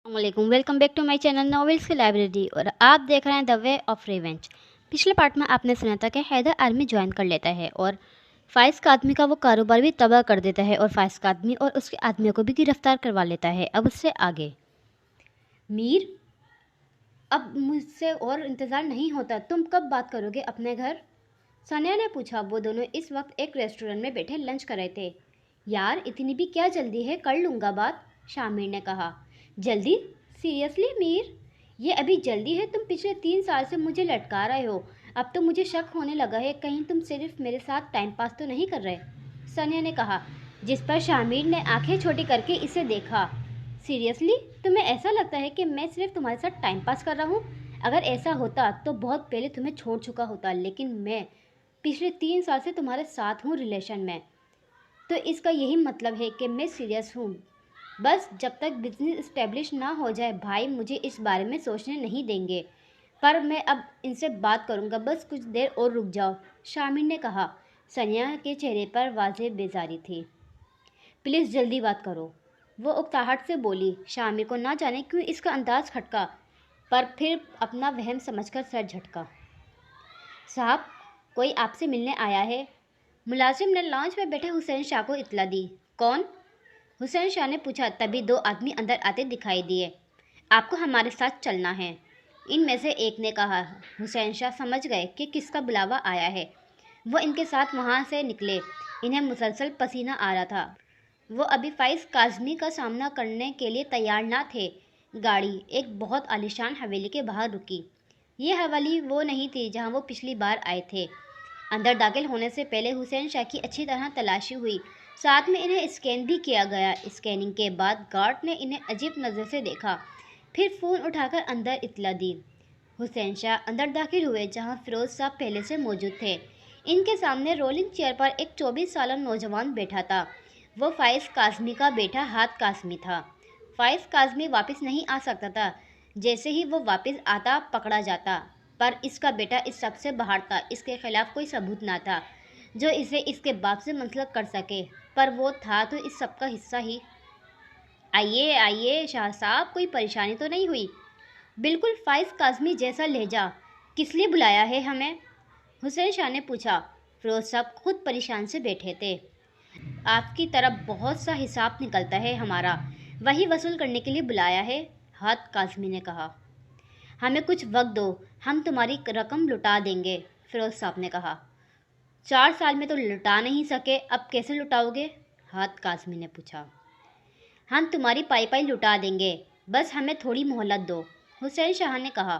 वालेकुम, welcome back to my channel novels की लाइब्रेरी। और आप देख रहे हैं द वे ऑफ रिवेंज। पिछले पार्ट में आपने सुना था कि हैदर आर्मी ज्वाइन कर लेता है और फाइज का आदमी का वो कारोबार भी तबाह कर देता है और फाइज का आदमी और उसके आदमियों को भी गिरफ्तार करवा लेता है। अब उससे आगे मीर, अब मुझसे और इंतज़ार नहीं होता, तुम कब बात करोगे अपने घर? सानिया ने पूछा। वो दोनों इस वक्त एक रेस्टोरेंट में बैठे लंच कर रहे थे। यार इतनी भी क्या जल्दी है, कर लूँगा बात, शामिर ने कहा। जल्दी? सीरियसली मीर, ये अभी जल्दी है? तुम पिछले 3 साल से मुझे लटका रहे हो। अब तो मुझे शक होने लगा है कहीं तुम सिर्फ मेरे साथ टाइम पास तो नहीं कर रहे, सानिया ने कहा, जिस पर शामिर ने आंखें छोटी करके इसे देखा। सीरियसली? तुम्हें ऐसा लगता है कि मैं सिर्फ तुम्हारे साथ टाइम पास कर रहा हूँ? अगर ऐसा होता तो बहुत पहले तुम्हें छोड़ चुका होता, लेकिन मैं पिछले 3 साल से तुम्हारे साथ हूँ रिलेशन में, तो इसका यही मतलब है कि मैं सीरियस हूँ। बस जब तक बिजनेस इस्टेब्लिश ना हो जाए भाई मुझे इस बारे में सोचने नहीं देंगे, पर मैं अब इनसे बात करूँगा, बस कुछ देर और रुक जाओ, शामिर ने कहा। सनिया के चेहरे पर वाज़ेह बेजारी थी। प्लीज़ जल्दी बात करो, वो उकताहट से बोली। शामिर को ना जाने क्यों इसका अंदाज खटका, पर फिर अपना वहम समझकर सर झटका। साहब, कोई आपसे मिलने आया है, मुलाजिम ने लॉन्च में बैठे हुसैन शाह को इत्तला दी। कौन? हुसैन शाह ने पूछा। तभी 2 आदमी अंदर आते दिखाई दिए। आपको हमारे साथ चलना है, इनमें से एक ने कहा। हुसैन शाह समझ गए कि किसका बुलावा आया है। वो इनके साथ वहाँ से निकले। इन्हें मुसलसल पसीना आ रहा था। वो अभी फाइज काजमी का सामना करने के लिए तैयार ना थे। गाड़ी एक बहुत आलीशान हवेली के बाहर रुकी। ये हवेली वो नहीं थी जहाँ वो पिछली बार आए थे। अंदर दाखिल होने से पहले हुसैन शाह की अच्छी तरह तलाशी हुई, साथ में इन्हें स्कैन भी किया गया। स्कैनिंग के बाद गार्ड ने इन्हें अजीब नज़र से देखा, फिर फ़ोन उठाकर अंदर इत्तला दी। हुसैन शाह अंदर दाखिल हुए जहां फिरोज साहब पहले से मौजूद थे। इनके सामने रोलिंग चेयर पर एक 24 साल नौजवान बैठा था। वो फाइज काजमी का बेटा हाथ काजमी था। फाइज काजमी वापस नहीं आ सकता था। जैसे ही वो वापस आता पकड़ा जाता, पर इसका बेटा इस सब से बाहर था। इसके खिलाफ कोई सबूत ना था जो इसे इसके बाप से मुंसलिक कर सके, पर वो था तो इस सब का हिस्सा ही। आइए आइए शाह साहब, कोई परेशानी तो नहीं हुई? बिल्कुल फाइज काजमी जैसा लहजा। किस लिए बुलाया है हमें? हुसैन शाह ने पूछा। फिरोज साहब खुद परेशान से बैठे थे। आपकी तरफ बहुत सा हिसाब निकलता है हमारा, वही वसूल करने के लिए बुलाया है, हाथ काजमी ने कहा। हमें कुछ वक्त दो, हम तुम्हारी रकम लुटा देंगे, फिरोज साहब ने कहा। 4 साल में तो लुटा नहीं सके, अब कैसे लुटाओगे? हाथ काजमी ने पूछा। हम तुम्हारी पाई पाई लुटा देंगे, बस हमें थोड़ी मोहलत दो, हुसैन शाह ने कहा।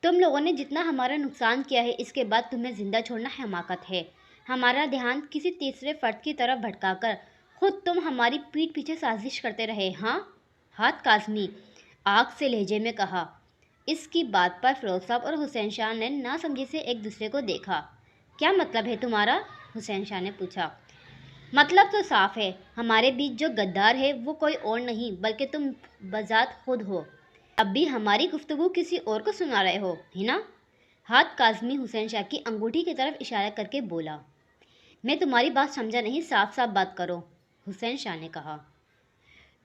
तुम लोगों ने जितना हमारा नुकसान किया है, इसके बाद तुम्हें जिंदा छोड़ना हमाकत है। हमारा ध्यान किसी तीसरे फर्द की तरफ भटकाकर खुद तुम हमारी पीठ पीछे साजिश करते रहे। हाँ, हाथ काजमी आग से लहजे में कहा। इसकी बात पर फिरोज साहब और हुसैन शाह ने नासमझी से एक दूसरे को देखा। क्या मतलब है तुम्हारा? हुसैन शाह ने पूछा। मतलब तो साफ है, हमारे बीच जो गद्दार है वो कोई और नहीं बल्कि तुम बजात खुद हो। अब भी हमारी गुफ्तगू किसी और को सुना रहे हो, है ना? हाथ काजमी हुसैन शाह की अंगूठी की तरफ इशारा करके बोला। मैं तुम्हारी बात समझा नहीं, साफ साफ बात करो, हुसैन शाह ने कहा।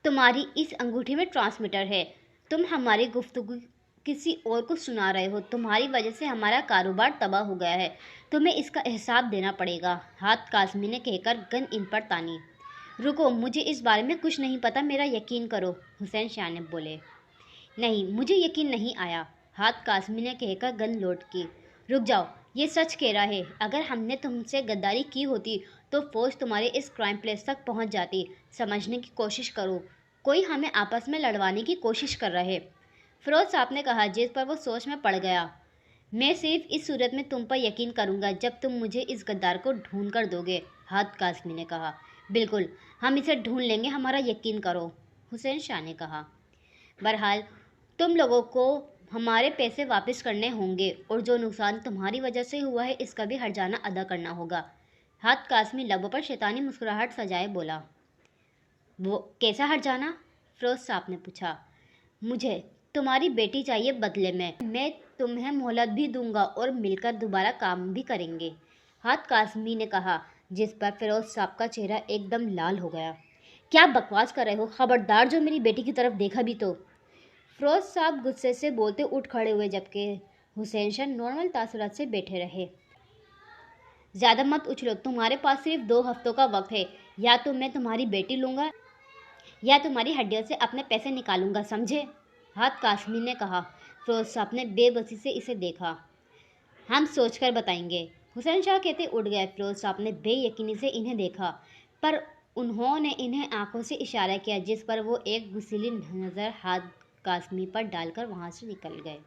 तुम्हारी इस अंगूठी में ट्रांसमीटर है, तुम हमारी गुफ्तगू किसी और को सुना रहे हो। तुम्हारी वजह से हमारा कारोबार तबाह हो गया है, तुम्हें इसका हिसाब देना पड़ेगा, हाथ काजमी ने कहकर गन इन पर तानी। रुको, मुझे इस बारे में कुछ नहीं पता, मेरा यकीन करो, हुसैन शाह ने बोले। नहीं, मुझे यकीन नहीं आया, हाथ काजमी ने कहकर गन लोड की। रुक जाओ, ये सच कह रहा है। अगर हमने तुमसे गद्दारी की होती तो फौज तुम्हारे इस क्राइम प्लेस तक पहुंच जाती। समझने की कोशिश करो, कोई हमें आपस में लड़वाने की कोशिश कर रहा है, फिरोज साहब ने कहा, जिस पर वो सोच में पड़ गया। मैं सिर्फ इस सूरत में तुम पर यकीन करूंगा जब तुम मुझे इस गद्दार को ढूंढ कर दोगे, हाथ काजमी ने कहा। बिल्कुल, हम इसे ढूंढ लेंगे, हमारा यकीन करो, हुसैन शाह ने कहा। बहरहाल तुम लोगों को हमारे पैसे वापस करने होंगे और जो नुकसान तुम्हारी वजह से हुआ है इसका भी हर्जाना अदा करना होगा, हाथ काजमी लबों पर शैतानी मुस्कुराहट सजाए बोला। वो कैसा हर्जाना? फिरोज साहब ने पूछा। मुझे तुम्हारी बेटी चाहिए बदले में, मैं तुम्हें मोहलत भी दूंगा और मिलकर दोबारा काम भी करेंगे, हाथ काजमी ने कहा, जिस पर फिरोज साहब का चेहरा एकदम लाल हो गया। क्या बकवास कर रहे हो? खबरदार जो मेरी बेटी की तरफ देखा भी तो। फिरोज साहब गुस्से से बोलते उठ खड़े हुए, जबकि हुसैन शाह नॉर्मल तासुरात से बैठे रहे। ज़्यादा मत उछलो, तुम्हारे पास सिर्फ 2 हफ्तों का वक्त है। या तो मैं तुम्हारी बेटी लूँगा या तुम्हारी हड्डियों से अपने पैसे निकालूंगा, समझे? हाथ कासमी ने कहा। फिरोज साहब ने बेबसी से इसे देखा। हम सोचकर बताएंगे, हुसैन शाह कहते उठ गए। फिरोज साहब ने बेयकीनी से इन्हें देखा, पर उन्होंने इन्हें आंखों से इशारा किया, जिस पर वो एक गुस्सीली नज़र हाथ कासमी पर डालकर वहाँ से निकल गए।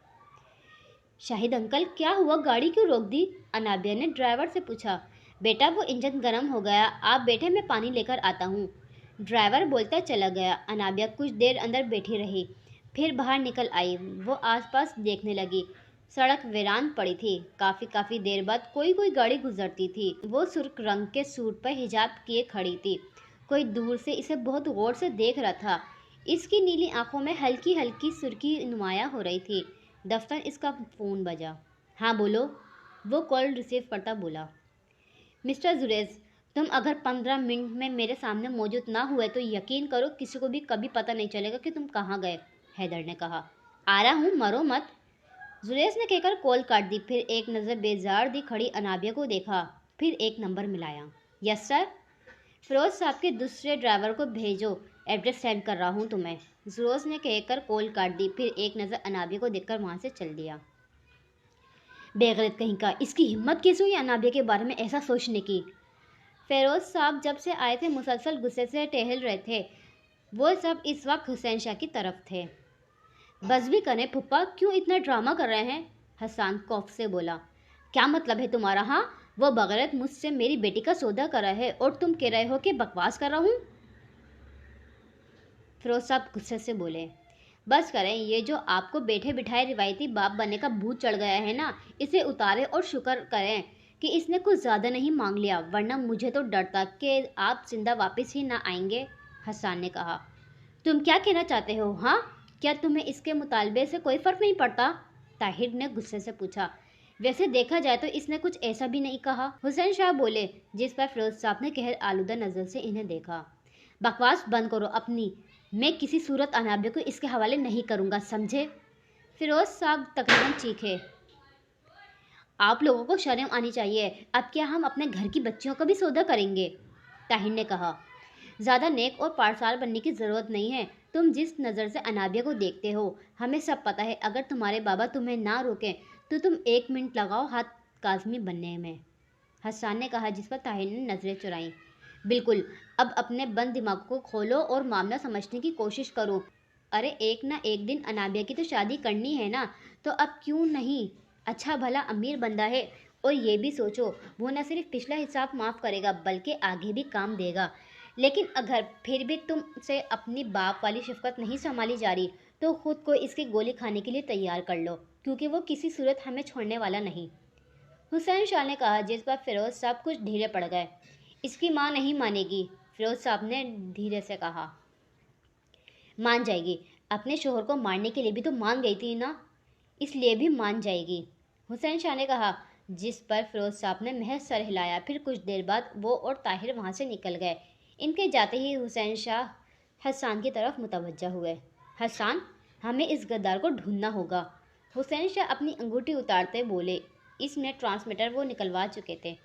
शाहिद अंकल, क्या हुआ? गाड़ी क्यों रोक दी? अनाबिया ने ड्राइवर से पूछा। बेटा, वो इंजन गर्म हो गया, आप बैठे, मैं पानी लेकर आता हूँ। ड्राइवर बोलता चला गया। अनाबिया कुछ देर अंदर बैठी रही, फिर बाहर निकल आई। वो आसपास देखने लगी। सड़क वीरान पड़ी थी। काफ़ी देर बाद कोई गाड़ी गुजरती थी। वो सुर्ख रंग के सूट पर हिजाब किए खड़ी थी। कोई दूर से इसे बहुत गौर से देख रहा था। इसकी नीली आंखों में हल्की हल्की सुर्खी नुमायां हो रही थी। दफ्तर इसका फ़ोन बजा। हाँ बोलो, वो कॉल रिसीव करता बोला। मिस्टर जुरेज, तुम अगर 15 मिनट में मेरे सामने मौजूद ना हुए तो यकीन करो किसी को भी कभी पता नहीं चलेगा कि तुम कहाँ गए, हैदर ने कहा। आ रहा हूँ, मरो मत, जुरेज ने कहकर कॉल काट दी। फिर एक नज़र बेजार दी खड़ी अनाबिया को देखा, फिर एक नंबर मिलाया। यस सर, फिरोज साहब के दूसरे ड्राइवर को भेजो, एड्रेस सेंड कर रहा हूँ तुम्हें, जुरेज ने कहकर कॉल काट दी। फिर एक नज़र अनाबिया को देखकर वहाँ से चल दिया। बेगैरत कहीं का, इसकी हिम्मत कैसे हुई अनाबिया के बारे में ऐसा सोचने की? फिरोज साहब जब से आए थे मुसलसल गुस्से से टहल रहे थे। वो सब इस वक्त हुसैन शाह की तरफ थे। बस भी करें फुप्पा, क्यों इतना ड्रामा कर रहे हैं? हसन खौफ से बोला। क्या मतलब है तुम्हारा? हाँ, वो बगैरत मुझसे मेरी बेटी का सौदा कर रहा है और तुम कह रहे हो कि बकवास कर रहा हूँ? फिरोज साहब गुस्से से बोले। बस करें, ये जो आपको बैठे बिठाए रिवायती बाप बनने का भूत चढ़ गया है ना, इसे उतारें और शुक्र करें कि इसने कुछ ज़्यादा नहीं मांग लिया, वरना मुझे तो डर था कि आप जिंदा वापस ही ना आएंगे, हसन ने कहा। तुम क्या कहना चाहते हो? हाँ, क्या तुम्हें इसके मुतालबे से कोई फ़र्क नहीं पड़ता? ताहिर ने गुस्से से पूछा। वैसे देखा जाए तो इसने कुछ ऐसा भी नहीं कहा, हुसैन शाह बोले, जिस पर फिरोज साहब ने कहर आलूदा नज़र से इन्हें देखा। बकवास बंद करो अपनी, मैं किसी सूरत अनाबिया को इसके हवाले नहीं करूँगा, समझे? फिरोज साहब तकरीबन चीखे। आप लोगों को शर्म आनी चाहिए, अब क्या हम अपने घर की बच्चियों का भी सौदा करेंगे? ताहिर ने कहा। ज़्यादा नेक और पारसाल बनने की ज़रूरत नहीं है। तुम जिस नज़र से अनाबिया को देखते हो हमें सब पता है। अगर तुम्हारे बाबा तुम्हें ना रोकें तो तुम 1 मिनट लगाओ हाथ काज़मी बनने में, हसन ने कहा, जिस पर ताहिर ने नज़रें चुराईं। बिल्कुल, अब अपने बंद दिमाग को खोलो और मामला समझने की कोशिश करो। अरे एक ना एक दिन अनाबिया की तो शादी करनी है ना, तो अब क्यों नहीं? अच्छा भला अमीर बंदा है, और ये भी सोचो वो न सिर्फ पिछला हिसाब माफ़ करेगा बल्कि आगे भी काम देगा। लेकिन अगर फिर भी तुमसे अपनी बाप वाली शफकत नहीं संभाली जा रही तो खुद को इसकी गोली खाने के लिए तैयार कर लो, क्योंकि वो किसी सूरत हमें छोड़ने वाला नहीं, हुसैन शाह ने कहा, जिस पर फिरोज साहब कुछ ढीले पड़ गए। इसकी माँ नहीं मानेगी, फिरोज साहब ने धीरे से कहा। मान जाएगी, अपने शोहर को मारने के लिए भी तो मान गई थी ना, इसलिए भी मान जाएगी, हुसैन शाह ने कहा, जिस पर फिरोज साहब ने महज सर हिलाया। फिर कुछ देर बाद वो और ताहिर वहाँ से निकल गए। इनके जाते ही हुसैन शाह हसन की तरफ मुतवज्जा हुए। हसन, हमें इस गद्दार को ढूंढना होगा, हुसैन शाह अपनी अंगूठी उतारते बोले। इसमें ट्रांसमीटर वो निकलवा चुके थे।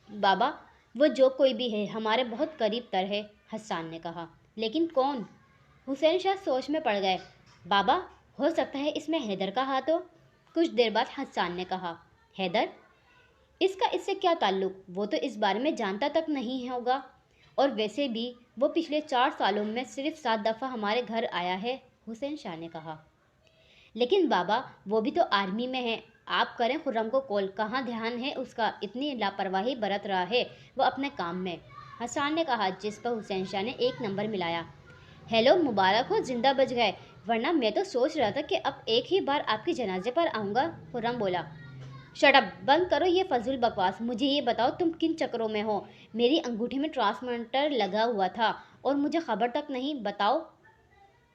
बाबा, वो जो कोई भी है हमारे बहुत करीब तर है, हसन ने कहा। लेकिन कौन? हुसैन शाह सोच में पड़ गए। बाबा, हो सकता है इसमें हैदर का हाथ हो, कुछ देर बाद हसन ने कहा। हैदर? इसका इससे क्या ताल्लुक? वो तो इस बारे में जानता तक नहीं होगा, और वैसे भी वो पिछले 4 सालों में सिर्फ 7 दफ़ा हमारे घर आया है, हुसैन शाह ने कहा। लेकिन बाबा, वो भी तो आर्मी में है, आप करें खुर्रम को कॉल, कहाँ ध्यान है उसका, इतनी लापरवाही बरत रहा है वो अपने काम में, हसन ने कहा, जिस पर हुसैन शाह ने एक नंबर मिलाया। हेलो, मुबारक हो, जिंदा बच गए, वरना मैं तो सोच रहा था कि अब एक ही बार आपके जनाजे पर आऊँगा, खुर्रम बोला। शट अप, बंद करो ये फजूल बकवास। मुझे ये बताओ तुम किन चक्रों में हो? मेरी अंगूठी में ट्रांसमीटर लगा हुआ था और मुझे खबर तक नहीं, बताओ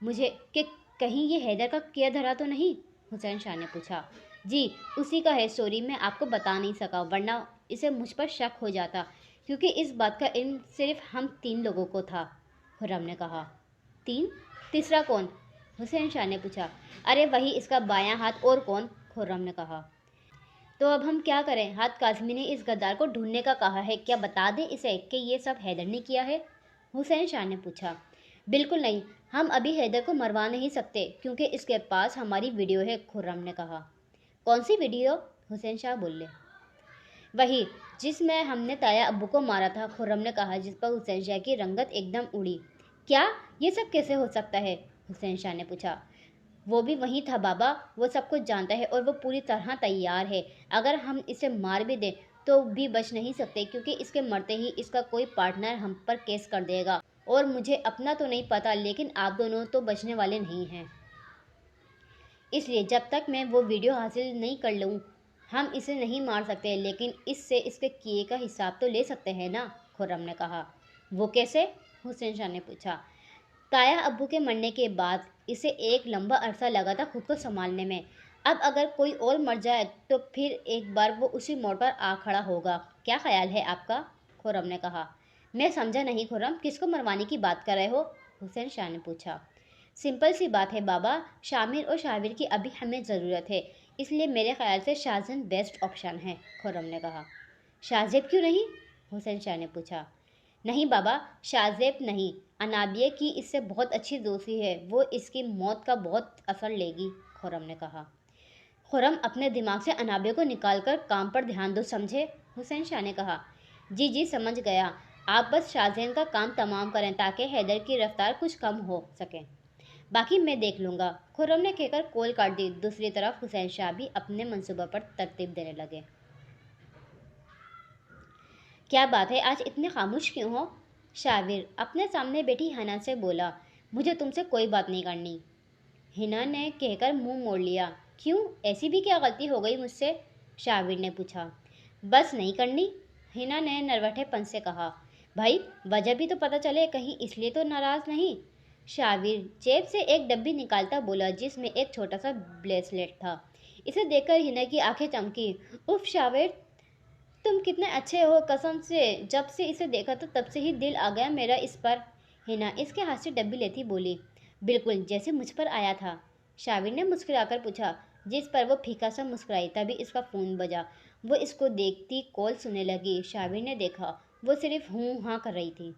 मुझे कि कहीं ये हैदर का किया धरा तो नहीं, हुसैन शाह ने पूछा। जी, उसी का है, सॉरी मैं आपको बता नहीं सका, वरना इसे मुझ पर शक हो जाता, क्योंकि इस बात का इल्म सिर्फ हम 3 लोगों को था, खुर्रम ने कहा। 3? तीसरा कौन? हुसैन शाह ने पूछा। अरे वही इसका बायां हाथ, और कौन? खुर्रम ने कहा। तो अब हम क्या करें? हाथ काज़मी ने इस गद्दार को ढूंढने का कहा है, क्या बता दें इसे कि ये सब हैदर ने किया है? हुसैन शाह ने पूछा। बिल्कुल नहीं, हम अभी हैदर को मरवा नहीं सकते क्योंकि इसके पास हमारी वीडियो है, खुर्रम ने कहा। कौन सी वीडियो? हुसैन शाह बोले। वही जिसमें हमने ताया अब्बू को मारा था, खुर्रम ने कहा, जिस पर हुसैन शाह की रंगत एकदम उड़ी। क्या? ये सब कैसे हो सकता है? हुसैन शाह ने पूछा। वो भी वहीं था बाबा, वो सब कुछ जानता है और वो पूरी तरह तैयार है। अगर हम इसे मार भी दें तो भी बच नहीं सकते क्योंकि इसके मरते ही इसका कोई पार्टनर हम पर केस कर देगा। और मुझे अपना तो नहीं पता, लेकिन आप दोनों तो बचने वाले नहीं हैं। इसलिए जब तक मैं वो वीडियो हासिल नहीं कर लूँ हम इसे नहीं मार सकते, लेकिन इससे इसके किए का हिसाब तो ले सकते हैं ना, खुर्रम ने कहा। वो कैसे? हुसैन शाह ने पूछा। ताया अब्बू के मरने के बाद इसे एक लंबा अरसा लगा था खुद को संभालने में। अब अगर कोई और मर जाए तो फिर एक बार वो उसी मोड़ पर आ खड़ा होगा। क्या ख्याल है आपका? खुर्रम ने कहा। मैं समझा नहीं खुर्रम, किसको मरवाने की बात कर रहे हो? हुसैन शाह ने पूछा। सिंपल सी बात है बाबा, शामिर और शाबिर की अभी हमें ज़रूरत है, इसलिए मेरे ख्याल से शाहजहां बेस्ट ऑप्शन है, खुर्रम ने कहा। शाहजेब क्यों नहीं? हुसैन शाह ने पूछा। नहीं बाबा, शाहजेब नहीं, अनाबिया की इससे बहुत अच्छी दोस्ती है, वो इसकी मौत का बहुत असर लेगी, खुर्रम ने कहा। खुर्रम अपने दिमाग से अनाबिया को निकाल कर काम पर ध्यान दो, समझे? हुसैन शाह ने कहा। जी जी समझ गया, आप बस शाहजहां का काम तमाम करें ताकि हैदर की रफ्तार कुछ कम हो सके, बाकी मैं देख लूँगा, खुर्रम ने कहकर कॉल काट दी। दूसरी तरफ हुसैन शाह भी अपने मंसूबे पर तरतीब देने लगे। क्या बात है, आज इतने खामोश क्यों हो? शाबिर अपने सामने बैठी हिना से बोला। मुझे तुमसे कोई बात नहीं करनी। हिना ने कहकर मुंह मोड़ लिया। क्यों, ऐसी भी क्या गलती हो गई मुझसे? शाबिर ने पूछा। बस नहीं करनी, हिना ने नरवठेपन से कहा। भाई वजह भी तो पता चले, कहीं इसलिए तो नाराज नहीं? शाबिर जेब से एक डब्बी निकालता बोला जिसमें एक छोटा सा ब्रेसलेट था। इसे देखकर हिना की आंखें चमकी। उफ शाबिर, तुम कितने अच्छे हो, कसम से जब से इसे देखा तो तब से ही दिल आ गया मेरा इस पर। हिना इसके हाथ से डब्बी लेती बोली। बिल्कुल जैसे मुझ पर आया था, शाबिर ने मुस्कुराकर पूछा, जिस पर वो फीका सा मुस्कुराई। तभी इसका फ़ोन बजा। वो इसको देखती कॉल सुनने लगी। शाबिर ने देखा वो सिर्फ हूँ हाँ कर रही थी।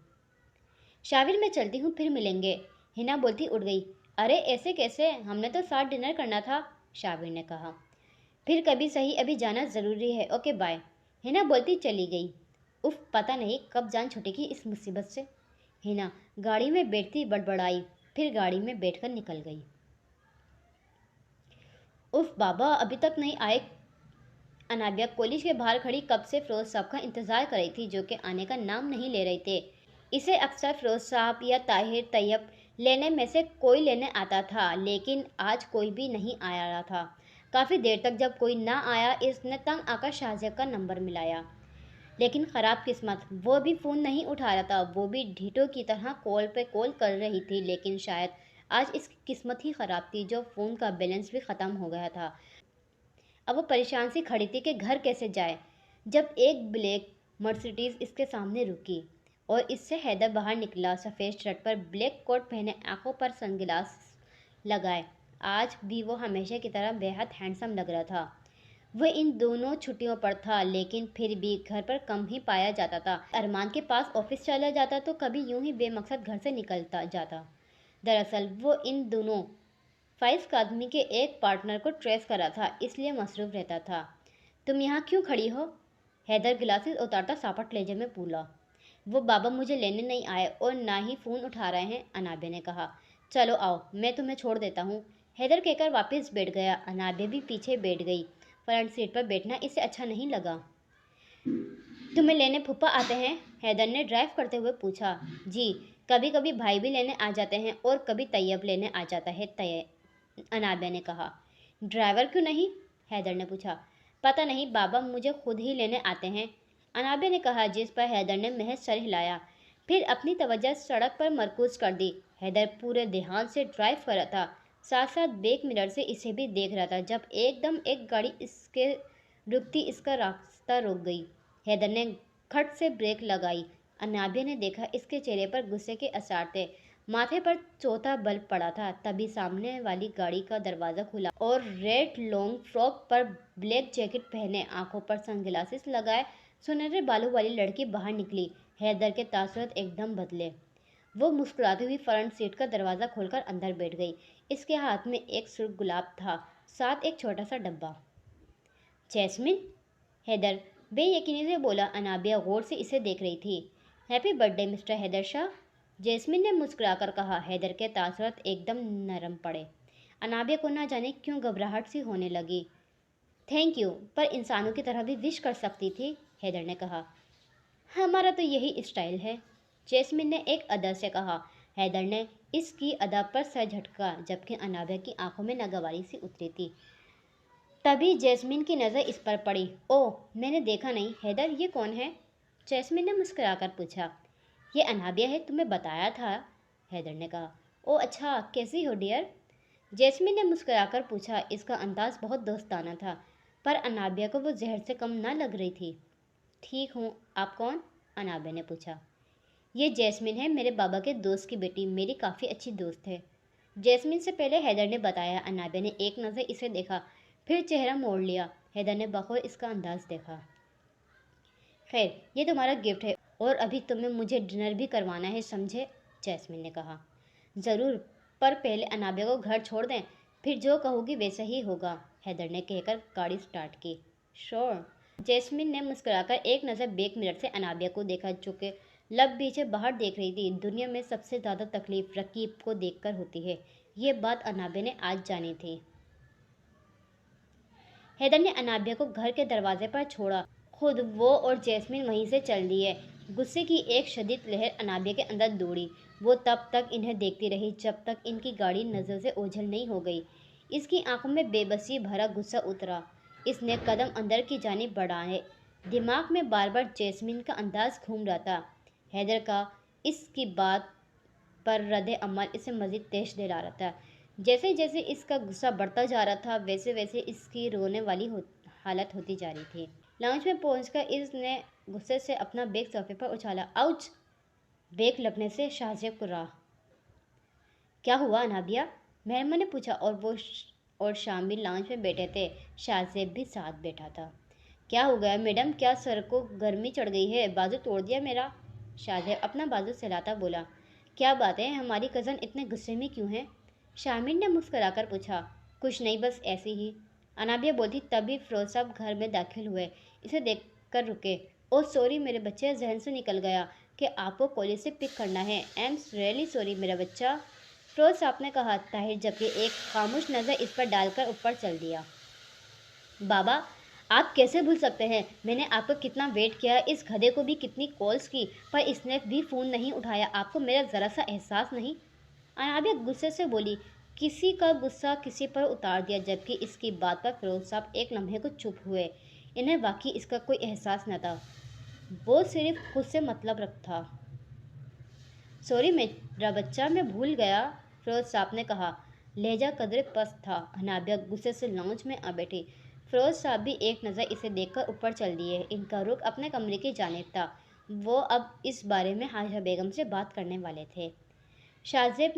शाबिर मैं चलती हूँ, फिर मिलेंगे, हिना बोलती उठ गई। अरे ऐसे कैसे, हमने तो साथ डिनर करना था, शाबिर ने कहा। फिर कभी सही, अभी जाना ज़रूरी है, ओके बाय, हिना बोलती चली गई। उफ, पता नहीं कब जान छूटेगी इस मुसीबत से। हिना गाड़ी में बैठती बड़बड़ाई, फिर गाड़ी में बैठकर निकल गई। उफ बाबा, अभी तक नहीं आए। अनाबिया कॉलेज के बाहर खड़ी कब से फिरोज साहब का इंतज़ार कर रही थी, जो कि आने का नाम नहीं ले रहे थे। इसे अक्सर फिरोज साहब या ताहिर तैयब लेने में से कोई लेने आता था, लेकिन आज कोई भी नहीं आ रहा था। काफ़ी देर तक जब कोई ना आया, इसने तंग आकर शाहजेब का नंबर मिलाया, लेकिन ख़राब किस्मत, वो भी फ़ोन नहीं उठा रहा था। वो भी ढीठों की तरह कॉल पे कॉल कर रही थी, लेकिन शायद आज इसकी किस्मत ही ख़राब थी जो फ़ोन का बैलेंस भी ख़त्म हो गया था। अब वो परेशान सी खड़ी थी कि घर कैसे जाए, जब एक ब्लैक मर्सिडीज इसके सामने रुकी और इससे हैदर बाहर निकला। सफ़ेद शर्ट पर ब्लैक कोट पहने, आंखों पर सनग्लास लगाए। आज भी वो हमेशा की तरह बेहद हैंडसम लग रहा था। वह इन दोनों छुट्टियों पर था, लेकिन फिर भी घर पर कम ही पाया जाता था। अरमान के पास ऑफिस चला जाता तो कभी यूं ही बेमकसद घर से निकलता जाता। दरअसल वो इन दोनों फाइज कादमी के एक पार्टनर को ट्रेस कर रहा था, इसलिए मसरूफ़ रहता था। तुम यहाँ क्यों खड़ी हो? हैदर गिलासेस उतारता सापट लहजे में बोला। वो बाबा मुझे लेने नहीं आए और ना ही फ़ोन उठा रहे हैं, अनाबे ने कहा। चलो आओ, मैं तुम्हें छोड़ देता हूँ, हैदर कहकर वापस बैठ गया। अनाबे भी पीछे बैठ गई। फ्रंट सीट पर बैठना इसे अच्छा नहीं लगा। तुम्हें लेने फूफा आते हैं? हैदर ने ड्राइव करते हुए पूछा। जी, कभी कभी भाई भी लेने आ जाते हैं और कभी तैयब लेने आ जाता है, अनाबिया ने कहा। ड्राइवर क्यों नहीं? हैदर ने पूछा। पता नहीं बाबा, मुझे खुद ही लेने आते हैं, अनाबिया ने कहा, जिस पर हैदर ने महज सर हिलाया। फिर अपनी तवज्जो सड़क पर मरकूज कर दी। हैदर पूरे ध्यान से ड्राइव कर रहा था, साथ साथ बैक मिरर से इसे भी देख रहा था, जब एकदम एक गाड़ी इसके रुकती इसका रास्ता रोक गई। हैदर ने खट से ब्रेक लगाई। अनाबिया ने देखा इसके चेहरे पर गुस्से के असर थे। माथे पर चौथा बल्ब पड़ा था। तभी सामने वाली गाड़ी का दरवाज़ा खुला और रेड लॉन्ग फ्रॉक पर ब्लैक जैकेट पहने, आंखों पर सनग्लासेस लगाए सुनहरे बालों वाली लड़की बाहर निकली। हैदर के तासुरात एकदम बदले। वो मुस्कुराती हुई फ्रंट सीट का दरवाज़ा खोलकर अंदर बैठ गई। इसके हाथ में एक सुर्ख गुलाब था, साथ एक छोटा सा डब्बा। जैस्मिन, हैदर बेयकीनी से बोला। अनाबिया गौर से इसे देख रही थी। Happy birthday mister Haidar Shah, Jasmine ने मुस्कुराकर कहा। हैदर के तासुरात एकदम नरम पड़े। अनाबिया को ना जाने क्यों घबराहट सी होने लगी। थैंक यू, पर इंसानों की तरह भी विश कर सकती थी, हैदर ने कहा। हमारा तो यही स्टाइल है, जैस्मिन ने एक अदा से कहा। हैदर ने इसकी अदा पर सर झटका, जबकि अनाबिया की आंखों में नागवारी सी उतरी थी। तभी जैस्मिन की नज़र इस पर पड़ी। ओह, मैंने देखा नहीं। हैदर, ये कौन है? जैस्मिन ने मुस्कुराकर पूछा। ये अनाबिया है, तुम्हें बताया था, हैदर ने कहा। ओह अच्छा, कैसी हो डियर? जैस्मिन ने मुस्कुराकर पूछा। इसका अंदाज बहुत दोस्ताना था, पर अनाबिया को वो जहर से कम ना लग रही थी। ठीक हूँ, आप कौन? अनाबिया ने पूछा। ये जैस्मिन है, मेरे बाबा के दोस्त की बेटी, मेरी काफ़ी अच्छी दोस्त है, जैस्मिन से पहले हैदर ने बताया। अनाबिया ने एक नज़र इसे देखा, फिर चेहरा मोड़ लिया। हैदर ने बखौर इसका अंदाज देखा। खैर, ये तुम्हारा गिफ्ट है और अभी तुम्हें मुझे डिनर भी करवाना है, समझे? जैस्मिन ने कहा। ज़रूर, पर पहले अनाबिया को घर छोड़ दें, फिर जो कहोगी वैसा ही होगा, हैदर ने कहकर गाड़ी स्टार्ट की। श्योर। जैस्मिन ने मुस्कुराकर एक नज़र बैक मिरर से अनाबिया को देखा, जो कि लब पीछे बाहर देख रही थी। दुनिया में सबसे ज़्यादा तकलीफ रकीब को देखकर होती है, ये बात अनाबिया ने आज जानी थी। हैदर ने अनाबिया को घर के दरवाजे पर छोड़ा। खुद वो और जैस्मिन वहीं से चल दिए। गुस्से की एक शदीद लहर अनाबिया के अंदर दौड़ी। वो तब तक इन्हें देखती रही जब तक इनकी गाड़ी नज़र से ओझल नहीं हो गई। इसकी आंखों में बेबसी भरा गुस्सा उतरा। इसने कदम अंदर की जानिब बढ़ाए। दिमाग में बार बार जैस्मिन का अंदाज घूम रहा था। हैदर का इसकी बात पर रद्द अमल इसे मज़ीद तेज दिला रहा था। जैसे जैसे इसका गुस्सा बढ़ता जा रहा था, वैसे वैसे इसकी रोने वाली हालत होती जा रही थी। लाउंज में पहुंचकर इसने गुस्से से अपना बैग सोफे पर उछाला। आउच! बैग लगने से शाहजेब को रहा। क्या हुआ अनाबिया? मेहमान ने पूछा। और शामिल लाउंज में बैठे थे। शाहजेब भी साथ बैठा था। क्या हो गया मैडम, क्या सर को गर्मी चढ़ गई है? बाजू तोड़ दिया मेरा? शाहजेब अपना बाजू सहलाता बोला। क्या बात है, हमारी कज़न इतने गुस्से में क्यों है? शामिल ने मुस्कुराकर पूछा। कुछ नहीं, बस ऐसे ही, अनाबिया बोलती। तभी फिरोज साहब घर में दाखिल हुए। इसे देखकर रुके। ओह सॉरी मेरे बच्चे, जहन से निकल गया कि आपको कॉलेज से पिक करना है। आई एम रियली सॉरी मेरा बच्चा, फिरोज साहब ने कहा। ताहिर जबकि एक खामोश नज़र इस पर डालकर ऊपर चल दिया। बाबा, आप कैसे भूल सकते हैं? मैंने आपका कितना वेट किया, इस गधे को भी कितनी कॉल्स की, पर इसने भी फ़ोन नहीं उठाया। आपको मेरा ज़रा सा एहसास नहीं? अनाबिया गुस्से से बोली। किसी का गुस्सा किसी पर उतार दिया, जबकि इसकी बात पर फिरोज साहब एक लम्हे को चुप हुए। इन्हें वाकई इसका कोई एहसास न था, वो सिर्फ खुद से मतलब रखता। सॉरी मेरा बच्चा, मैं भूल गया, फिरोज साहब ने कहा। लहजा कदरे पस्त था। अनाबिया गुस्से से लाउंज में आ बैठी। फिरोज साहब भी एक नज़र इसे देखकर ऊपर चल दिए। इनका रुख अपने कमरे की जानिब था। वो अब इस बारे में हाजिरा बेगम से बात करने वाले थे। शाहजेब,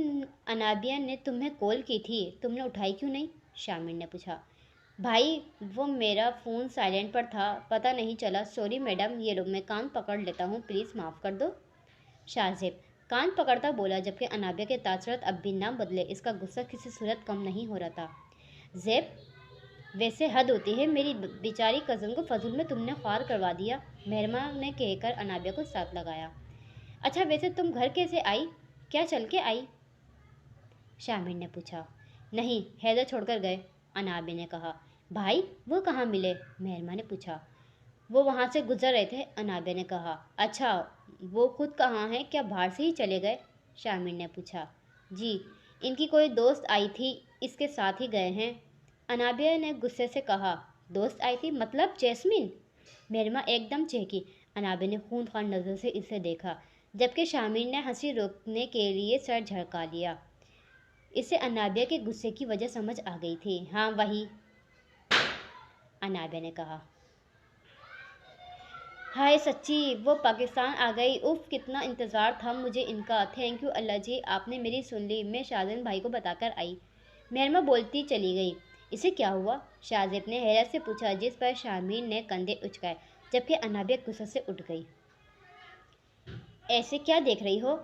अनाबिया ने तुम्हें कॉल की थी, तुमने उठाई क्यों नहीं? शामिर ने पूछा। भाई, वो मेरा फ़ोन साइलेंट पर था, पता नहीं चला। सॉरी मैडम, ये लो मैं कान पकड़ लेता हूँ, प्लीज़ माफ़ कर दो। शाहजेब कान पकड़ता बोला, जबकि अनाबिया के तासुरात अब भी ना बदले। इसका गुस्सा किसी सूरत कम नहीं हो रहा था। ज़ेब, वैसे हद होती है, मेरी बेचारी कज़न को फजूल में तुमने ख्वार करवा दिया, मेहरबान ने कहकर अनाबिया को साथ लगाया। अच्छा वैसे तुम घर कैसे आई, क्या चल के आई? शामिर ने पूछा। नहीं, हैदर छोड़कर गए, अनाबिया ने कहा। भाई, वो कहाँ मिले? मेहरमा ने पूछा। वो वहाँ से गुजर रहे थे, अनाबिया ने कहा। अच्छा, वो खुद कहाँ हैं, क्या बाहर से ही चले गए? शामिर ने पूछा। जी, इनकी कोई दोस्त आई थी, इसके साथ ही गए हैं, अनाबिया ने गुस्से से कहा। दोस्त आई थी मतलब जैस्मिन? मेहरमा एकदम चहकी। अनाबिया ने खूंखार नज़र से इसे देखा, जबकि शामिर ने हंसी रोकने के लिए सर झटका लिया। इसे अनाबिया के गुस्से की वजह समझ आ गई थी। हाँ वही, अनाबिया ने कहा। हाय सच्ची वो पाकिस्तान आ गई। उफ कितना इंतज़ार था मुझे इनका। थैंक यू अल्लाह जी, आपने मेरी सुन ली। मैं शाहज़ैन भाई को बताकर आई। मेहरमा बोलती चली गई। इसे क्या हुआ? शाहज़ैब ने हैरत से पूछा, जिस पर शारमीन ने कंधे उचकाए, जबकि अनाबिया गुस्से से उठ गई। ऐसे क्या देख रही हो?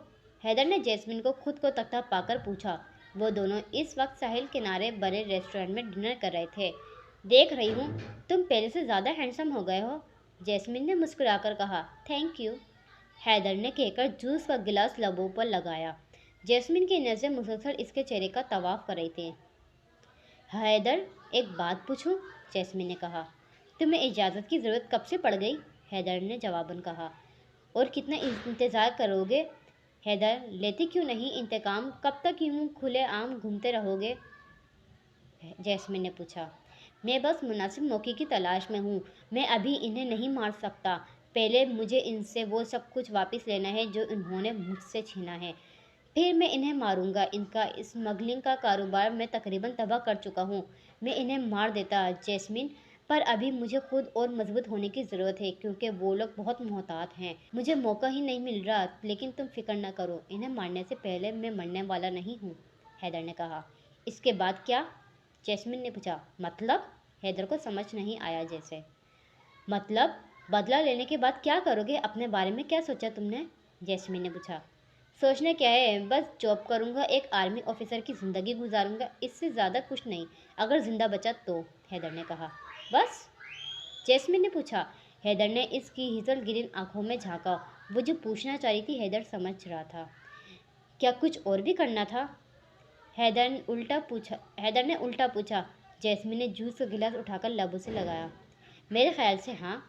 हैदर ने जैस्मिन को खुद को तकता पाकर पूछा। वो दोनों इस वक्त साहिल किनारे बड़े रेस्टोरेंट में डिनर कर रहे थे। देख रही हूँ तुम पहले से ज़्यादा हैंडसम हो गए हो, जैस्मिन ने मुस्कुराकर कहा। थैंक यू, हैदर ने कहकर जूस का गिलास लबों पर लगाया। जैस्मिन की नज़रें मुसलसल इसके चेहरे का तवाफ कर रही थी। हैदर एक बात पूछूं? जैस्मिन ने कहा। तुम्हें इजाज़त की ज़रूरत कब से पड़ गई? हैदर ने जवाबन कहा। और कितना इंतज़ार करोगे? हैदर, लेती क्यों नहीं इंतकाम? कब तक यूं खुले आम घूमते रहोगे? जैस्मिन ने पूछा। मैं बस मुनासिब मौके की तलाश में हूँ। मैं अभी इन्हें नहीं मार सकता। पहले मुझे इनसे वो सब कुछ वापस लेना है जो इन्होंने मुझसे छीना है, फिर मैं इन्हें मारूंगा। इनका स्मगलिंग का कारोबार मैं तकरीबन तबाह कर चुका हूँ। मैं इन्हें मार देता जैस्मिन, पर अभी मुझे खुद और मजबूत होने की ज़रूरत है, क्योंकि वो लोग बहुत मोहतात हैं। मुझे मौका ही नहीं मिल रहा। लेकिन तुम फिक्र न करो, इन्हें मारने से पहले मैं मरने वाला नहीं हूँ, हैदर ने कहा। इसके बाद क्या? जैस्मिन ने पूछा। मतलब? हैदर को समझ नहीं आया। जैसे मतलब बदला लेने के बाद क्या करोगे? अपने बारे में क्या सोचा तुमने? जैस्मिन ने पूछा। सोचने क्या है, बस जॉब करूंगा, एक आर्मी ऑफिसर की ज़िंदगी गुजारूंगा, इससे ज़्यादा कुछ नहीं, अगर ज़िंदा बचा तो, हैदर ने कहा। बस? जैस्मिन ने पूछा। हैदर ने इसकी हिजल गिरीन आंखों में झांका। वो जो पूछना चाह रही थी हैदर समझ रहा था। क्या कुछ और भी करना था? हैदर ने उल्टा पूछा। जैस्मिन ने जूस का गिलास उठाकर लबों से लगाया। मेरे ख्याल से हाँ,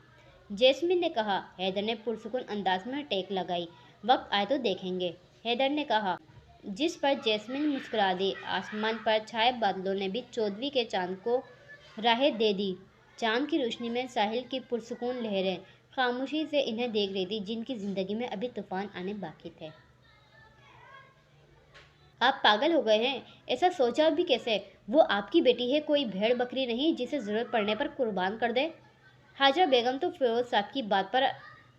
जैस्मिन ने कहा। हैदर ने पुरसुकून अंदाज में टेक लगाई। वक्त आए तो देखेंगे, हैदर ने कहा, जिस पर जैस्मिन मुस्कुरा दी। आसमान पर छाए बादलों ने भी 14वीं के चांद को राहें दे दी। चांद की रोशनी में साहिल की पुरसुकून लहरें खामोशी से इन्हें देख रही थी, जिनकी जिंदगी में अभी तूफान आने बाकी थे। आप पागल हो गए हैं? ऐसा सोचा भी कैसे? वो आपकी बेटी है, कोई भेड़ बकरी नहीं जिसे ज़रूरत पड़ने पर कुर्बान कर दे। हाजरा बेगम तो फिरोज़ साहब की बात पर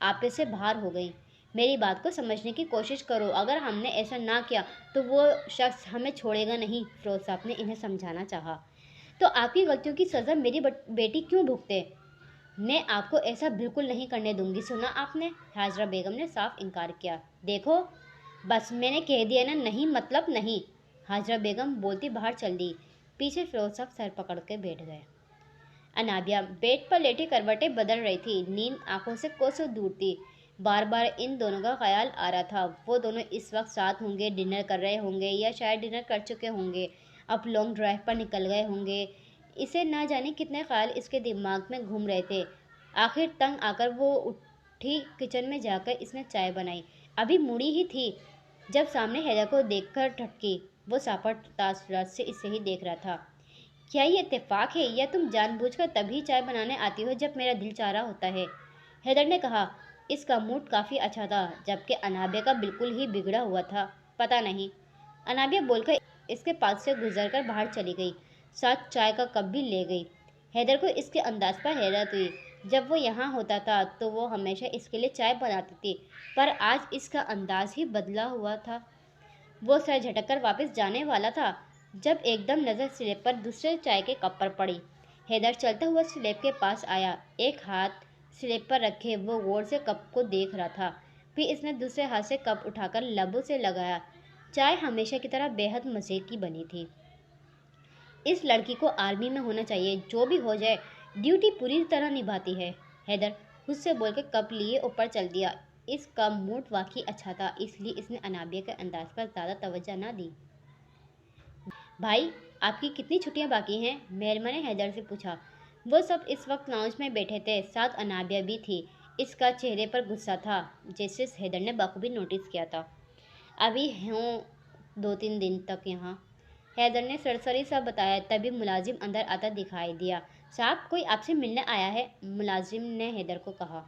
आपे से बाहर हो गई। मेरी बात को समझने की कोशिश करो। अगर हमने ऐसा ना किया तो वो शख्स हमें छोड़ेगा नहीं, फिरोज़ साहब ने इन्हें समझाना चाहा। तो आपकी गलतियों की सज़ा मेरी बेटी क्यों भुगते? मैं आपको ऐसा बिल्कुल नहीं करने दूंगी। सुना आपने? हाजरा बेगम ने साफ इनकार किया। देखो, बस मैंने कह दिया ना, नहीं मतलब नहीं। हाजरा बेगम बोलती बाहर चल दी। पीछे फिरोज साहब सर पकड़ के बैठ गए। अनाबिया बेड पर लेटी करवटें बदल रही थी। नींद आंखों से कोसों दूर थी। बार बार इन दोनों का ख्याल आ रहा था। वो दोनों इस वक्त साथ होंगे, डिनर कर रहे होंगे, या शायद डिनर कर चुके होंगे, अब लॉन्ग ड्राइव पर निकल गए होंगे। इसे ना जाने कितने ख्याल इसके दिमाग में घूम रहे थे। आखिर तंग आकर वो उठी, किचन में जाकर इसने चाय बनाई। अभी मुड़ी ही थी जब सामने हैदर को देखकर ठटकी। वो सापट तासुरात से इसे ही देख रहा था। क्या ये इत्तेफाक है, या तुम जानबूझकर तभी चाय बनाने आती हो जब मेरा दिल चाह रहा होता है? हैदर ने कहा। इसका मूड काफ़ी अच्छा था, जबकि अनाबिया का बिल्कुल ही बिगड़ा हुआ था। पता नहीं, अनाबिया बोलकर इसके पास से गुजरकर बाहर चली गई, साथ चाय का कप भी ले गई। हैदर को इसके अंदाज पर हैरत हुई। जब वो यहाँ होता था तो वो हमेशा इसके लिए चाय बनाती थी, पर आज इसका अंदाज ही बदला हुआ था। वो सर झटक वापस जाने वाला था जब एकदम नज़र स्लेब पर दूसरे चाय के कप पर पड़ी। हैदर चलता हुआ स्लेब के पास आया। एक हाथ स्लेब पर रखे वो गौर से कप को देख रहा था। फिर इसने दूसरे हाथ से कप उठाकर लबों से लगाया। चाय हमेशा की तरह बेहद मज़े की बनी थी। इस लड़की को आर्मी में होना चाहिए, जो भी हो जाए ड्यूटी पूरी तरह निभाती है। हैदर खुद से बोलकर कप लिए ऊपर चल दिया। इसका मूड वाकई अच्छा था, इसलिए इसने अनाबिया के अंदाज पर ज़्यादा तवज्जो ना दी। भाई, आपकी कितनी छुट्टियां बाकी हैं? मेहरमा ने हैदर से पूछा। वो सब इस वक्त लाउंज में बैठे थे, साथ अनाबिया भी थी। इसका चेहरे पर गुस्सा था, जैसे हैदर ने बखूबी नोटिस किया था। अभी हूँ 2-3 दिन तक यहाँ, हैदर ने सरसरी सा बताया। तभी मुलाजिम अंदर आता दिखाई दिया। साहब, कोई आपसे मिलने आया है, मुलाजिम ने हैदर को कहा।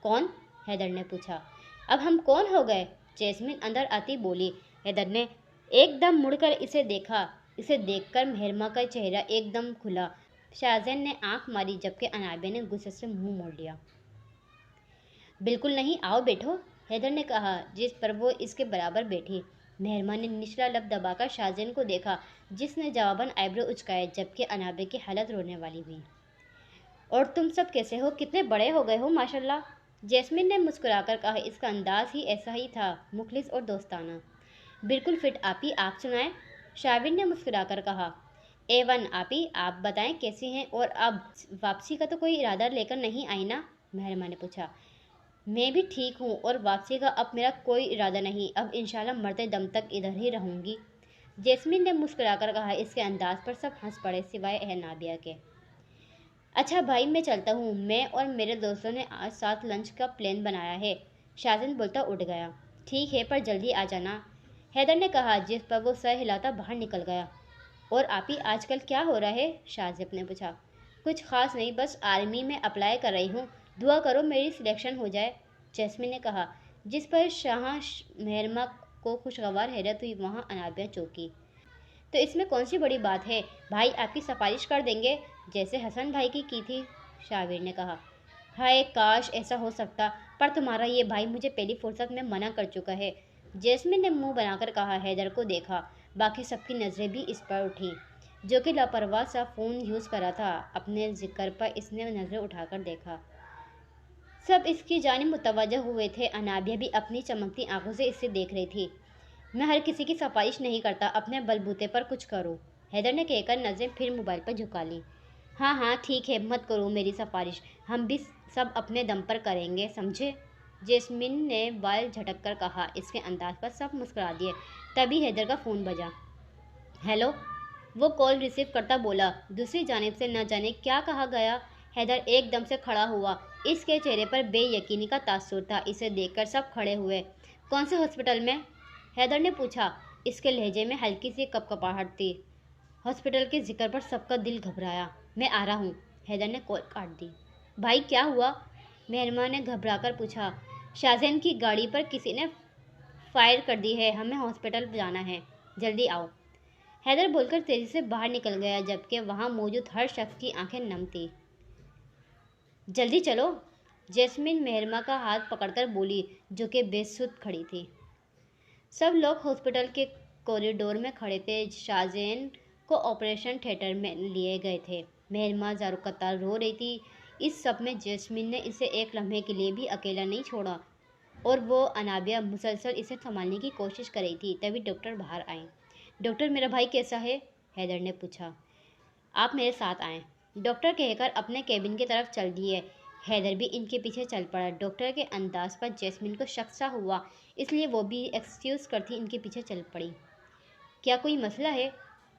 कौन? हैदर ने पूछा। अब हम कौन हो गए? जैस्मिन अंदर आती बोली। हैदर ने एकदम मुड़कर इसे देखा। इसे देखकर मेहरमा का चेहरा एकदम खुला। शाहजैन ने आंख मारी, जबकि अनाबिया ने गुस्से से मुंह मोड़ लिया। बिल्कुल नहीं, आओ बैठो, हैदर ने कहा, जिस पर वो इसके बराबर बैठी। मेहरमा ने निचला लब दबाकर शाहजैन को देखा, जिसने जवाबन आईब्रो उचकाए, जबकि अनाबे की हालत रोने वाली हुई। और तुम सब कैसे हो? कितने बड़े हो गए हो माशाल्लाह। जैस्मिन ने मुस्कुराकर कहा, इसका अंदाज ही ऐसा ही था, मुखलिस और दोस्ताना। बिल्कुल फिट आपी, आप सुनाएं? शाबिर ने मुस्कुराकर कहा। A1 आपी, आप बताएं कैसी हैं? और अब वापसी का तो कोई इरादा लेकर नहीं आई ना? मेहरमा ने पूछा। मैं भी ठीक हूँ, और वापसी का अब मेरा कोई इरादा नहीं, अब इंशाल्लाह मरते दम तक इधर ही रहूँगी। जैस्मिन ने मुस्कुराकर कहा। इसके अंदाज पर सब हंस पड़े, सिवाय नाबिया के। अच्छा भाई, मैं चलता हूँ, मैं और मेरे दोस्तों ने आज साथ लंच का प्लान बनाया है। शाहजैन बोलता उठ गया। ठीक है, पर जल्दी आ जाना, हैदर ने कहा, जिस पर वो सर हिलाता बाहर निकल गया। और आप ही आजकल क्या हो रहा है? शाहजेब ने पूछा। कुछ खास नहीं, बस आर्मी में अप्लाई कर रही हूँ, दुआ करो मेरी सिलेक्शन हो जाए, जैस्मिन ने कहा, जिस पर शाह मेहरमा को खुशगवार हैरत हुई। वहाँ अनाबिया चौकी। तो इसमें कौन सी बड़ी बात है, भाई आपकी सिफारिश कर देंगे, जैसे हसन भाई की थी, शाबिर ने कहा। हाय काश ऐसा हो सकता, पर तुम्हारा ये भाई मुझे पहली फुर्सत में मना कर चुका है, जैस्मिन ने मुंह बनाकर कहा। हैदर को देखा, बाकी सबकी नज़रें भी इस पर उठी, जो कि लापरवाह सा फ़ोन यूज़ करा था। अपने जिक्र पर इसने नज़रें उठाकर देखा। सब इसकी जानिब मुतवज्जह हुए थे। अनाबिया भी अपनी चमकती आंखों से इसे देख रही थी। मैं हर किसी की सिफारिश नहीं करता, अपने बलबूते पर कुछ करो, हैदर ने कहकर नज़रें फिर मोबाइल पर झुका ली। हाँ हाँ ठीक है, मत करो मेरी सिफारिश, हम भी सब अपने दम पर करेंगे, समझे, जैस्मिन ने बाल झटक कर कहा। इसके अंदाज पर सब मुस्कुरा दिए। तभी हैदर का फ़ोन बजा। हेलो, वो कॉल रिसीव करता बोला। दूसरी जानिब से न जाने क्या कहा गया। हैदर एकदम से खड़ा हुआ, इसके चेहरे पर बेयकीनी का तासुर था। इसे देखकर सब खड़े हुए। कौन से हॉस्पिटल में? हैदर ने पूछा। इसके लहजे में हल्की सी कपकपाहट थी। हॉस्पिटल के जिक्र पर सबका दिल घबराया। मैं आ रहा हूँ, हैदर ने कॉल काट दी। भाई क्या हुआ? मेहरमा ने घबराकर पूछा। शाहजैन की गाड़ी पर किसी ने फायर कर दी है, हमें हॉस्पिटल जाना है, जल्दी आओ, हैदर बोलकर तेजी से बाहर निकल गया, जबकि वहां मौजूद हर शख्स की आंखें नम थी। जल्दी चलो, जैस्मिन मेहरमा का हाथ पकड़कर बोली, जो कि बेसुध खड़ी थी। सब लोग हॉस्पिटल के कॉरिडोर में खड़े थे। शाहजैन को ऑपरेशन थिएटर में लिए गए थे। मेहरमा ज़ारुकतार रो रही थी। इस सब में जैस्मिन ने इसे एक लम्हे के लिए भी अकेला नहीं छोड़ा, और वो अनाबिया मुसलसल इसे संभालने की कोशिश कर रही थी। तभी डॉक्टर बाहर आए। डॉक्टर, मेरा भाई कैसा है? हैदर ने पूछा। आप मेरे साथ आएं, डॉक्टर कहकर अपने केबिन की तरफ चल दिए। हैदर भी इनके पीछे चल पड़ा। डॉक्टर के अंदाज पर जैस्मिन को शक सा हुआ, इसलिए वो भी एक्सक्यूज़ करती इनके पीछे चल पड़ी। क्या कोई मसला है?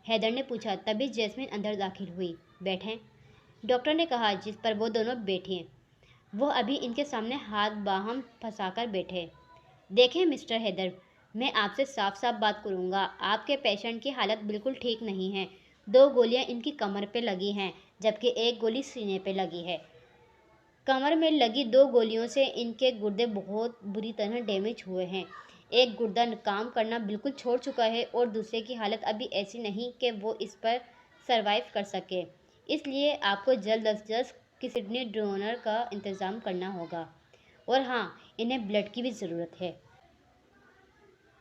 हैदर ने पूछा। तभी जैस्मिन अंदर दाखिल हुई। बैठें, डॉक्टर ने कहा, जिस पर वो दोनों बैठे। वो अभी इनके सामने हाथ बाहम फंसाकर बैठे। देखें मिस्टर हैदर, मैं आपसे साफ साफ बात करूंगा। आपके पेशेंट की हालत बिल्कुल ठीक नहीं है। 2 गोलियां इनकी कमर पे लगी हैं, जबकि 1 गोली सीने पे लगी है। कमर में लगी 2 गोलियों से इनके गुर्दे बहुत बुरी तरह डैमेज हुए हैं। एक गुर्दा काम करना बिल्कुल छोड़ चुका है, और दूसरे की हालत अभी ऐसी नहीं कि वो इस पर सरवाइव कर सके। इसलिए आपको जल्द अज जल्द किसी किडनी डोनर का इंतज़ाम करना होगा, और हाँ, इन्हें ब्लड की भी ज़रूरत है,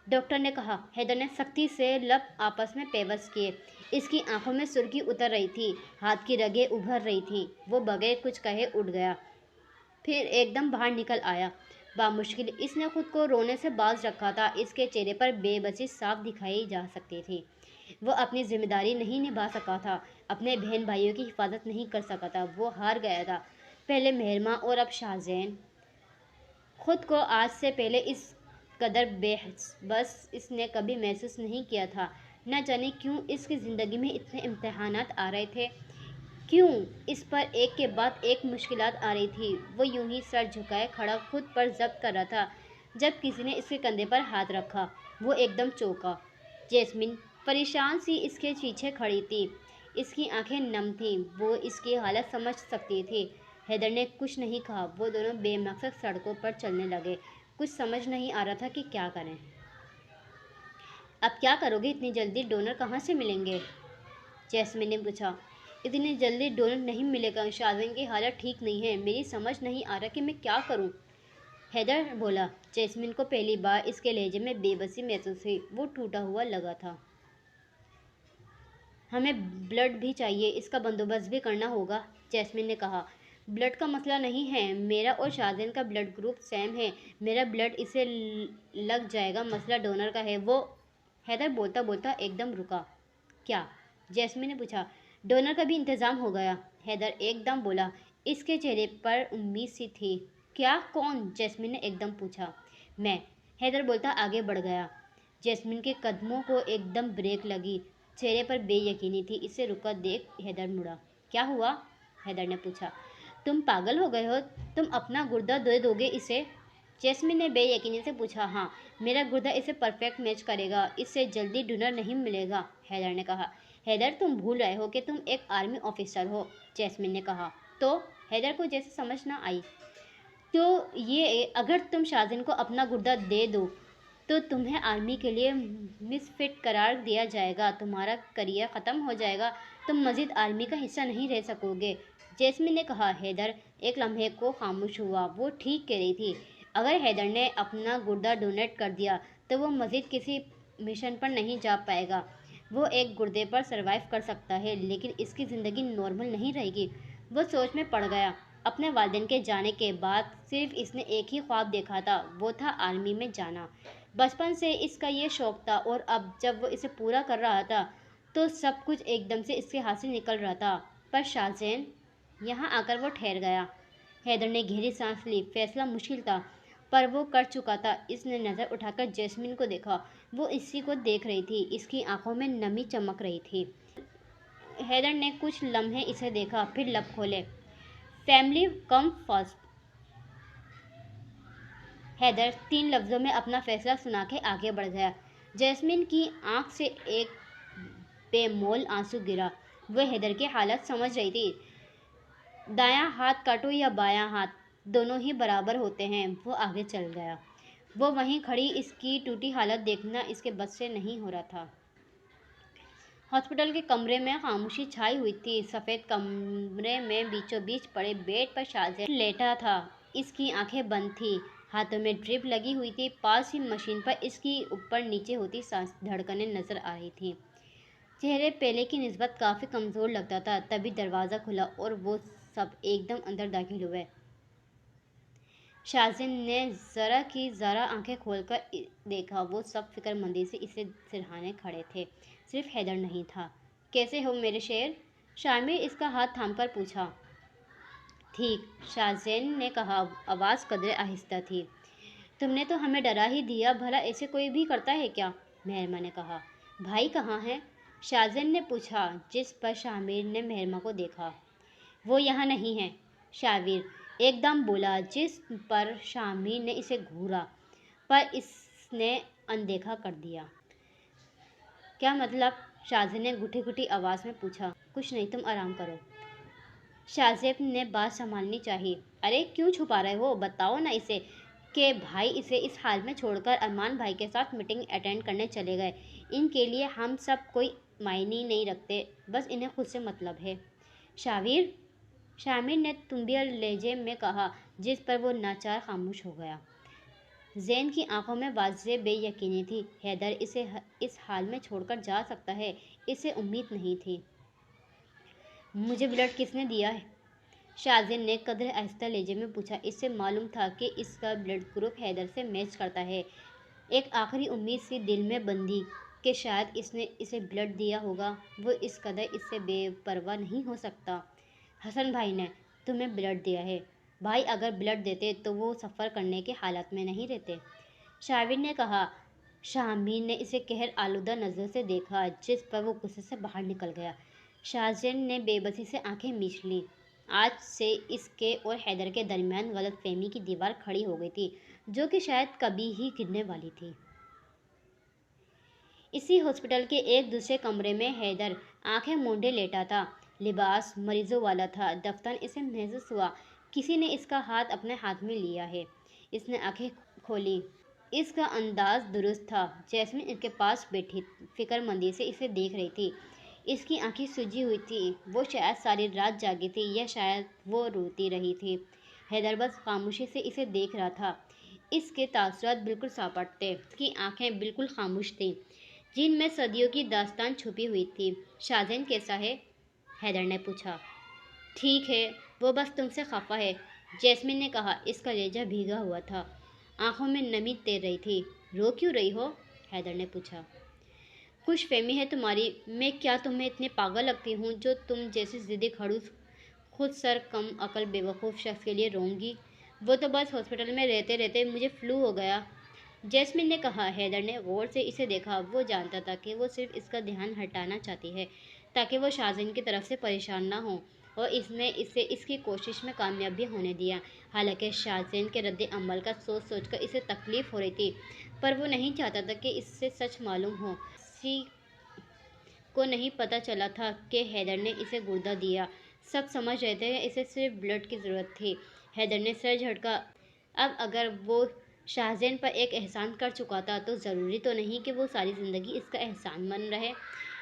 डॉक्टर ने कहा। हैदर ने सख्ती से लब आपस में पेवस किए। इसकी आंखों में सुर्खी उतर रही थी, हाथ की रगें उभर रही थीं। वो बगैर कुछ कहे उठ गया, फिर एकदम बाहर निकल आया। बामुश्किल इसने खुद को रोने से बाज रखा था। इसके चेहरे पर बेबसी साफ दिखाई जा सकती थी। वो अपनी जिम्मेदारी नहीं निभा सका था, अपने बहन भाइयों की हिफाजत नहीं कर सका था। वो हार गया था, पहले मेहरमा और अब शाहजैन। खुद को आज से पहले इस कदर बस इसने कभी महसूस नहीं किया था। न जाने क्यों इसकी ज़िंदगी में इतने इम्तहानात आ रहे थे, क्यों इस पर एक के बाद एक मुश्किलात आ रही थी। वो यूं ही सर झुकाए खड़ा खुद पर जब्त कर रहा था, जब किसी ने इसके कंधे पर हाथ रखा। वो एकदम चौंका। जैस्मिन परेशान सी इसके पीछे खड़ी थी। इसकी आंखें नम थीं, वो इसकी हालत समझ सकती थी। हैदर ने कुछ नहीं कहा। वो दोनों बेमकसद सड़कों पर चलने लगे। कुछ समझ नहीं आ रहा था कि क्या करें। अब क्या करोगे? इतनी जल्दी डोनर कहाँ से मिलेंगे? जैस्मिन ने पूछा। इतनी जल्दी डोनर नहीं मिलेगा, शाहजैन की हालत ठीक नहीं है। मेरी समझ नहीं आ रहा कि मैं क्या करूं। हैदर बोला। जैस्मिन को पहली बार इसके लहजे में बेबसी महसूस हुई। वो टूटा हुआ लगा था। हमें ब्लड भी चाहिए, इसका बंदोबस्त भी करना होगा, जैस्मिन ने कहा। ब्लड का मसला नहीं है, मेरा और शाहजैन का ब्लड ग्रुप सेम है। मेरा ब्लड इसे लग जाएगा, मसला डोनर का है। वो हैदर बोलता बोलता एकदम रुका। क्या? जैस्मिन ने पूछा। डोनर का भी इंतज़ाम हो गया, हैदर एकदम बोला। इसके चेहरे पर उम्मीद सी थी। क्या? कौन? जैस्मिन ने एकदम पूछा। मैं, हैदर बोलता आगे बढ़ गया। जैस्मिन के कदमों को एकदम ब्रेक लगी। चेहरे पर बेयकीनी थी। इसे रुका देख हैदर मुड़ा। क्या हुआ? हैदर ने पूछा। तुम पागल हो गए हो? तुम अपना गुर्दा दे दोगे इसे? जैस्मिन ने बेयकीनी से पूछा। हाँ, मेरा गुर्दा इसे परफेक्ट मैच करेगा, इससे जल्दी डिनर नहीं मिलेगा, हैदर ने कहा। हैदर, तुम भूल रहे हो कि तुम एक आर्मी ऑफिसर हो, जैस्मिन ने कहा। तो? हैदर को जैसे समझ ना आई। तो ये, अगर तुम शाहजैन को अपना गुर्दा दे दो तो तुम्हें आर्मी के लिए मिसफिट करार दिया जाएगा, तुम्हारा करियर ख़त्म हो जाएगा, तुम मज़ीद आर्मी का हिस्सा नहीं रह सकोगे, जैस्मिन ने कहा। हैदर एक लम्हे को खामोश हुआ। वो ठीक कह रही थी। अगर हैदर ने अपना गुर्दा डोनेट कर दिया तो वो मज़ीद किसी मिशन पर नहीं जा पाएगा। वो एक गुर्दे पर सरवाइव कर सकता है, लेकिन इसकी ज़िंदगी नॉर्मल नहीं रहेगी। वो सोच में पड़ गया। अपने वालिदैन के जाने के बाद सिर्फ इसने एक ही ख्वाब देखा था, वो था आर्मी में जाना। बचपन से इसका ये शौक़ था और अब जब वो इसे पूरा कर रहा था तो सब कुछ एकदम से इसके हाथ से निकल रहा था। पर शाहजैन, यहाँ आकर वो ठहर गया। हैदर ने गहरी सांस ली। फैसला मुश्किल था, पर वो कर चुका था। इसने नज़र उठाकर जैस्मिन को देखा। वो इसी को देख रही थी। इसकी आंखों में नमी चमक रही थी। हैदर ने कुछ लम्हे इसे देखा, फिर लब खोले। फैमिली कम फर्स्ट, हैदर 3 लफ्ज़ों में अपना फैसला सुना के आगे बढ़ गया। जैस्मिन की आंख से एक बेमोल आंसू गिरा। वह हैदर की हालत समझ रही थी। दायां हाथ काटो या बायां हाथ, दोनों ही बराबर होते हैं। वो आगे चल गया। वो वहीं खड़ी इसकी टूटी हालत देखना इसके बस से नहीं हो रहा था। हॉस्पिटल के कमरे में खामोशी छाई हुई थी। सफ़ेद कमरे में बीचों बीच पड़े बेड पर शाहजैन लेटा था। इसकी आंखें बंद थी, हाथों में ड्रिप लगी हुई थी। पास ही मशीन पर इसकी ऊपर नीचे होती सांस धड़कनें नजर आ रही थी। चेहरे पहले की निस्बत काफ़ी कमज़ोर लगता था। तभी दरवाज़ा खुला और वो सब एकदम अंदर दाखिल हुए। शाहजैन ने ज़रा की ज़रा आंखें खोलकर देखा। वो सब फिक्रमंदी से इसे सिरहाने खड़े थे। सिर्फ हैदर नहीं था। कैसे हो मेरे शेर? शामिर इसका हाथ थामकर पूछा। ठीक, शाहजैन ने कहा। आवाज़ कदरे आहिस्ता थी। तुमने तो हमें डरा ही दिया। भला ऐसे कोई भी करता है क्या? मेहरमा ने कहा। भाई कहाँ है? शाहजैन ने पूछा, जिस पर शामिर ने मेहरमा को देखा। वो यहाँ नहीं है, शामिर एकदम बोला, जिस पर शामिर ने इसे घूरा, पर इसने अनदेखा कर दिया। क्या मतलब? शाहजैन ने घुटी घुटी आवाज़ में पूछा। कुछ नहीं, तुम आराम करो। शाहजैन ने बात संभालनी चाहिए। अरे क्यों छुपा रहे हो? बताओ ना इसे कि भाई इसे इस हाल में छोड़कर अरमान भाई के साथ मीटिंग अटेंड करने चले गए। इनके लिए हम सब कोई मायने नहीं रखते, बस इन्हें खुद से मतलब है। शामिर ने तुम्बिया लहजे में कहा, जिस पर वो नाचार खामोश हो गया। जैन की आंखों में वाज़े बेयकीनी थी। हैदर इसे इस हाल में छोड़कर जा सकता है, इसे उम्मीद नहीं थी। मुझे ब्लड किसने दिया है? शाहजैन ने कदर आहिस्ता लहजे में पूछा। इससे मालूम था कि इसका ब्लड ग्रुप हैदर से मैच करता है। एक आखिरी उम्मीद सी दिल में बंधी कि शायद इसने इसे ब्लड दिया होगा। वो इस कदर इससे बेपरवाह नहीं हो सकता। हसन भाई ने तुम्हें ब्लड दिया है। भाई अगर ब्लड देते तो वो सफ़र करने के हालत में नहीं रहते, शामिर ने कहा। शामिर ने इसे कहर आलूदा नज़र से देखा, जिस पर वो गुस्से से बाहर निकल गया। शाहजैन ने बेबसी से आंखें मीच लीं। आज से इसके और हैदर के दरमियान गलतफहमी की दीवार खड़ी हो गई थी, जो कि शायद कभी ही गिरने वाली थी। इसी हॉस्पिटल के एक दूसरे कमरे में हैदर आंखें मूंदे लेटा था। लिबास मरीजों वाला था। दफ्तर इसे महसूस हुआ किसी ने इसका हाथ अपने हाथ में लिया है। इसने आंखें खोली। इसका अंदाज दुरुस्त था। जैस्मिन इसके पास बैठी फिक्रमंदी से इसे देख रही थी। इसकी आंखें सूजी हुई थी। वो शायद सारी रात जागी थी या शायद वो रोती रही थी। हैदर बस खामोशी से इसे देख रहा था। اس کے تاثرات بالکل ساپٹ تھے، اس کی آنکھیں بالکل خاموش تھیں جن میں صدیوں کی داستان چھپی ہوئی تھی۔ شاہزین کیسا ہے؟ حیدر نے پوچھا۔ ٹھیک ہے، وہ بس تم سے خفا ہے، جیسمین نے کہا۔ اس کا لہجہ بھیگا ہوا تھا، آنکھوں میں نمی تیر رہی تھی۔ رو کیوں رہی ہو؟ حیدر نے پوچھا۔ خوش فہمی ہے تمہاری، میں کیا تمہیں اتنے پاگل لگتی ہوں جو تم جیسے ضدی کھڑوس خود سر کم عقل بیوقوف شخص کے لیے روؤں گی؟ وہ تو بس ہاسپٹل میں رہتے رہتے مجھے فلو ہو گیا، جیسمین نے کہا۔ حیدر نے غور سے اسے دیکھا۔ وہ جانتا تھا کہ وہ صرف اس کا دھیان ہٹانا چاہتی ہے تاکہ وہ شاہزین کی طرف سے پریشان نہ ہو، اور اس نے اسے اس کی کوشش میں کامیاب بھی ہونے دیا۔ حالانکہ شاہزین کے رد عمل کا سوچ سوچ کر اسے تکلیف ہو رہی تھی، پر وہ نہیں چاہتا تھا کہ اس سے سچ معلوم ہو۔ کسی کو نہیں پتہ چلا تھا کہ حیدر نے اسے گردہ دیا۔ سب سمجھ رہے تھے کہ اسے صرف بلڈ کی ضرورت تھی۔ حیدر نے سر جھٹکا۔ اب اگر وہ شاہزین پر ایک احسان کر چکا تھا تو ضروری تو نہیں کہ وہ ساری زندگی اس کا احسان من رہے۔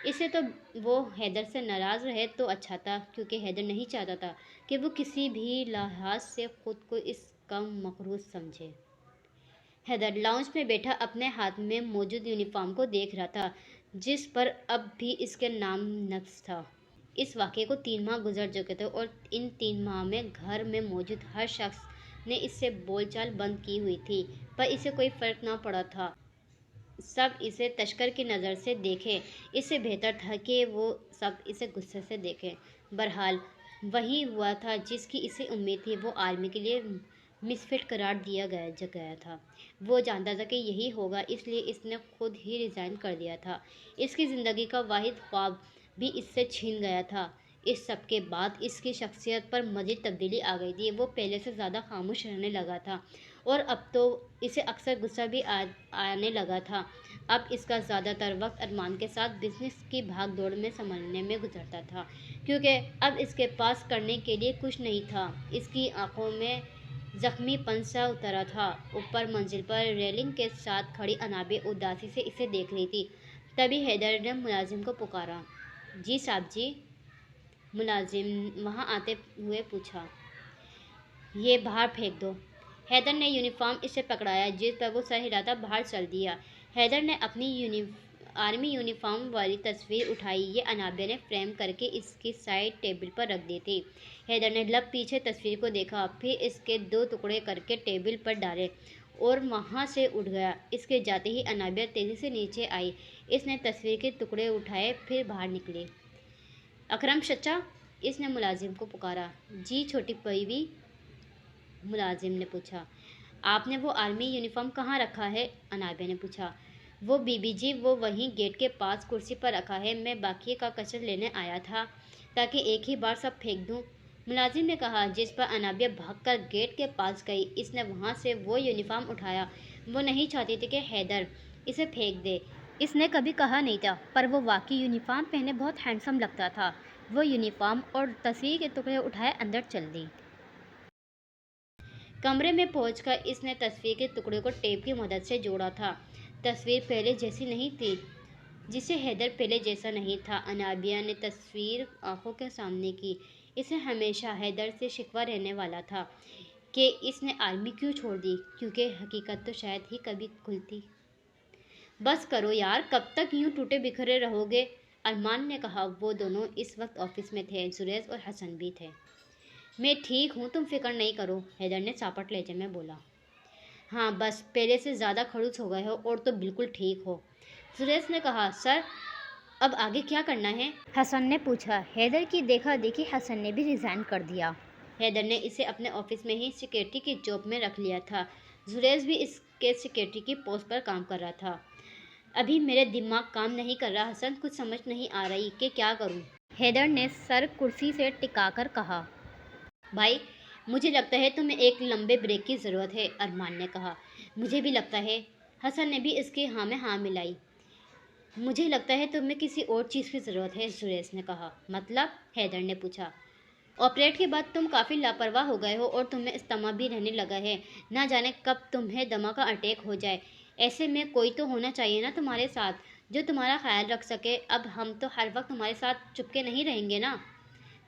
اس سے تو وہ حیدر سے ناراض رہے تو اچھا تھا، کیونکہ حیدر نہیں چاہتا تھا کہ وہ کسی بھی لحاظ سے خود کو اس کا مقروض سمجھے۔ حیدر لاؤنج میں بیٹھا اپنے ہاتھ میں موجود یونیفارم کو دیکھ رہا تھا، جس پر اب بھی اس کے نام نقش تھا۔ اس واقعے کو 3 ماہ گزر چکے تھے اور ان 3 ماہ میں گھر میں موجود ہر شخص نے اس سے بول چال بند کی ہوئی تھی، پر اسے کوئی فرق نہ پڑا تھا۔ سب اسے تشکر کی نظر سے دیکھیں، اس سے بہتر تھا کہ وہ سب اسے غصے سے دیکھیں۔ بہرحال وہی ہوا تھا جس کی اسے امید تھی۔ وہ آرمی کے لیے مسفٹ قرار دیا گیا تھا۔ وہ جانتا تھا کہ یہی ہوگا، اس لیے اس نے خود ہی ریزائن کر دیا تھا۔ اس کی زندگی کا واحد خواب بھی اس سے چھین گیا تھا۔ اس سب کے بعد اس کی شخصیت پر مزید تبدیلی آ گئی تھی۔ وہ پہلے سے زیادہ خاموش رہنے لگا تھا، اور اب تو اسے اکثر غصہ بھی آنے لگا تھا۔ اب اس کا زیادہ تر وقت ارمان کے ساتھ بزنس کی بھاگ دوڑ میں سنبھلنے میں گزرتا تھا، کیونکہ اب اس کے پاس کرنے کے لیے کچھ نہیں تھا۔ اس کی آنکھوں میں زخمی پن سا اترا تھا۔ اوپر منزل پر ریلنگ کے ساتھ کھڑی انابے اداسی سے اسے دیکھ رہی تھی۔ تبھی حیدر نے ملازم کو پکارا۔ جی صاحب جی، ملازم وہاں آتے ہوئے پوچھا۔ یہ باہر پھینک دو۔ حیدر نے یونیفارم اس سے پکڑایا جس پر وہ سر ہلاتا باہر چل دیا۔ حیدر نے اپنی آرمی یونیفارم والی تصویر اٹھائی۔ یہ انابے نے فریم کر کے اس کی سائڈ ٹیبل پر رکھ دی تھی۔ حیدر نے لب پیچھے تصویر کو دیکھا، پھر اس کے 2 ٹکڑے کر کے ٹیبل پر ڈالے اور وہاں سے اٹھ گیا۔ اس کے جاتے ہی انابے تیزی سے نیچے آئی۔ اس نے تصویر کے ٹکڑے اٹھائے، پھر باہر نکلی۔ اکرم چچا، اس نے ملازم کو پکارا۔ جی چھوٹی بیوی، ملازم نے پوچھا۔ آپ نے وہ آرمی یونیفارم کہاں رکھا ہے؟ انابے نے پوچھا۔ وہ بی بی جی، وہ وہیں گیٹ کے پاس کرسی پر رکھا ہے۔ میں باقی کا کچر لینے آیا تھا تاکہ ایک ہی بار سب پھینک دوں، ملازم نے کہا، جس پر انابے بھاگ کر گیٹ کے پاس گئی۔ اس نے وہاں سے وہ یونیفارم اٹھایا۔ وہ نہیں چاہتی تھی کہ حیدر اسے پھینک دے۔ اس نے کبھی کہا نہیں تھا، پر وہ واقعی یونیفارم پہنے بہت ہینڈسم لگتا تھا۔ وہ یونیفارم اور تصویر کے ٹکڑے اٹھائے اندر چل دی۔ کمرے میں پہنچ کر اس نے تصویر کے ٹکڑے کو ٹیپ کی مدد سے جوڑا تھا۔ تصویر پہلے جیسی نہیں تھی، جسے حیدر پہلے جیسا نہیں تھا۔ انابیہ نے تصویر آنکھوں کے سامنے کی۔ اسے ہمیشہ حیدر سے شکوہ رہنے والا تھا کہ اس نے آرمی کیوں چھوڑ دی، کیونکہ حقیقت تو شاید ہی کبھی کھلتی۔ بس کرو یار، کب تک یوں ٹوٹے بکھرے رہو گے؟ ارمان نے کہا۔ وہ دونوں اس وقت آفس میں تھے، زریز اور حسن بھی تھے۔ میں ٹھیک ہوں، تم فکر نہیں کرو، حیدر نے ساپٹ لہجے میں بولا۔ ہاں، بس پہلے سے زیادہ کھڑوس ہو گئے ہو، اور تو بالکل ٹھیک ہو، زریز نے کہا۔ سر، اب آگے کیا کرنا ہے؟ حسن نے پوچھا۔ حیدر کی دیکھا دیکھی حسن نے بھی ریزائن کر دیا۔ حیدر نے اسے اپنے آفس میں ہی سیکورٹی کی جاب میں رکھ لیا تھا۔ زریز بھی اس کے سیکورٹی کی پوسٹ پر کام کر رہا تھا۔ ابھی میرے دماغ کام نہیں کر رہا حسن، کچھ سمجھ نہیں آ رہی کہ کیا کروں، حیدر نے سر کرسی سے ٹکا کر کہا۔ بھائی، مجھے لگتا ہے تمہیں ایک لمبے بریک کی ضرورت ہے، ارمان نے کہا۔ مجھے بھی لگتا ہے، حسن نے بھی اس کی ہاں میں ہاں ملائی۔ مجھے لگتا ہے تمہیں کسی اور چیز کی ضرورت ہے، زریز نے کہا۔ مطلب؟ حیدر نے پوچھا۔ آپریٹ کے بعد تم کافی لاپرواہ ہو گئے ہو اور تمہیں استما بھی رہنے لگا ہے۔ نہ جانے کب تمہیں دمہ کا اٹیک ہو جائے۔ ایسے میں کوئی تو ہونا چاہیے نا تمہارے ساتھ جو تمہارا خیال رکھ سکے۔ اب ہم تو ہر وقت تمہارے ساتھ چپکے نہیں رہیں گے نا،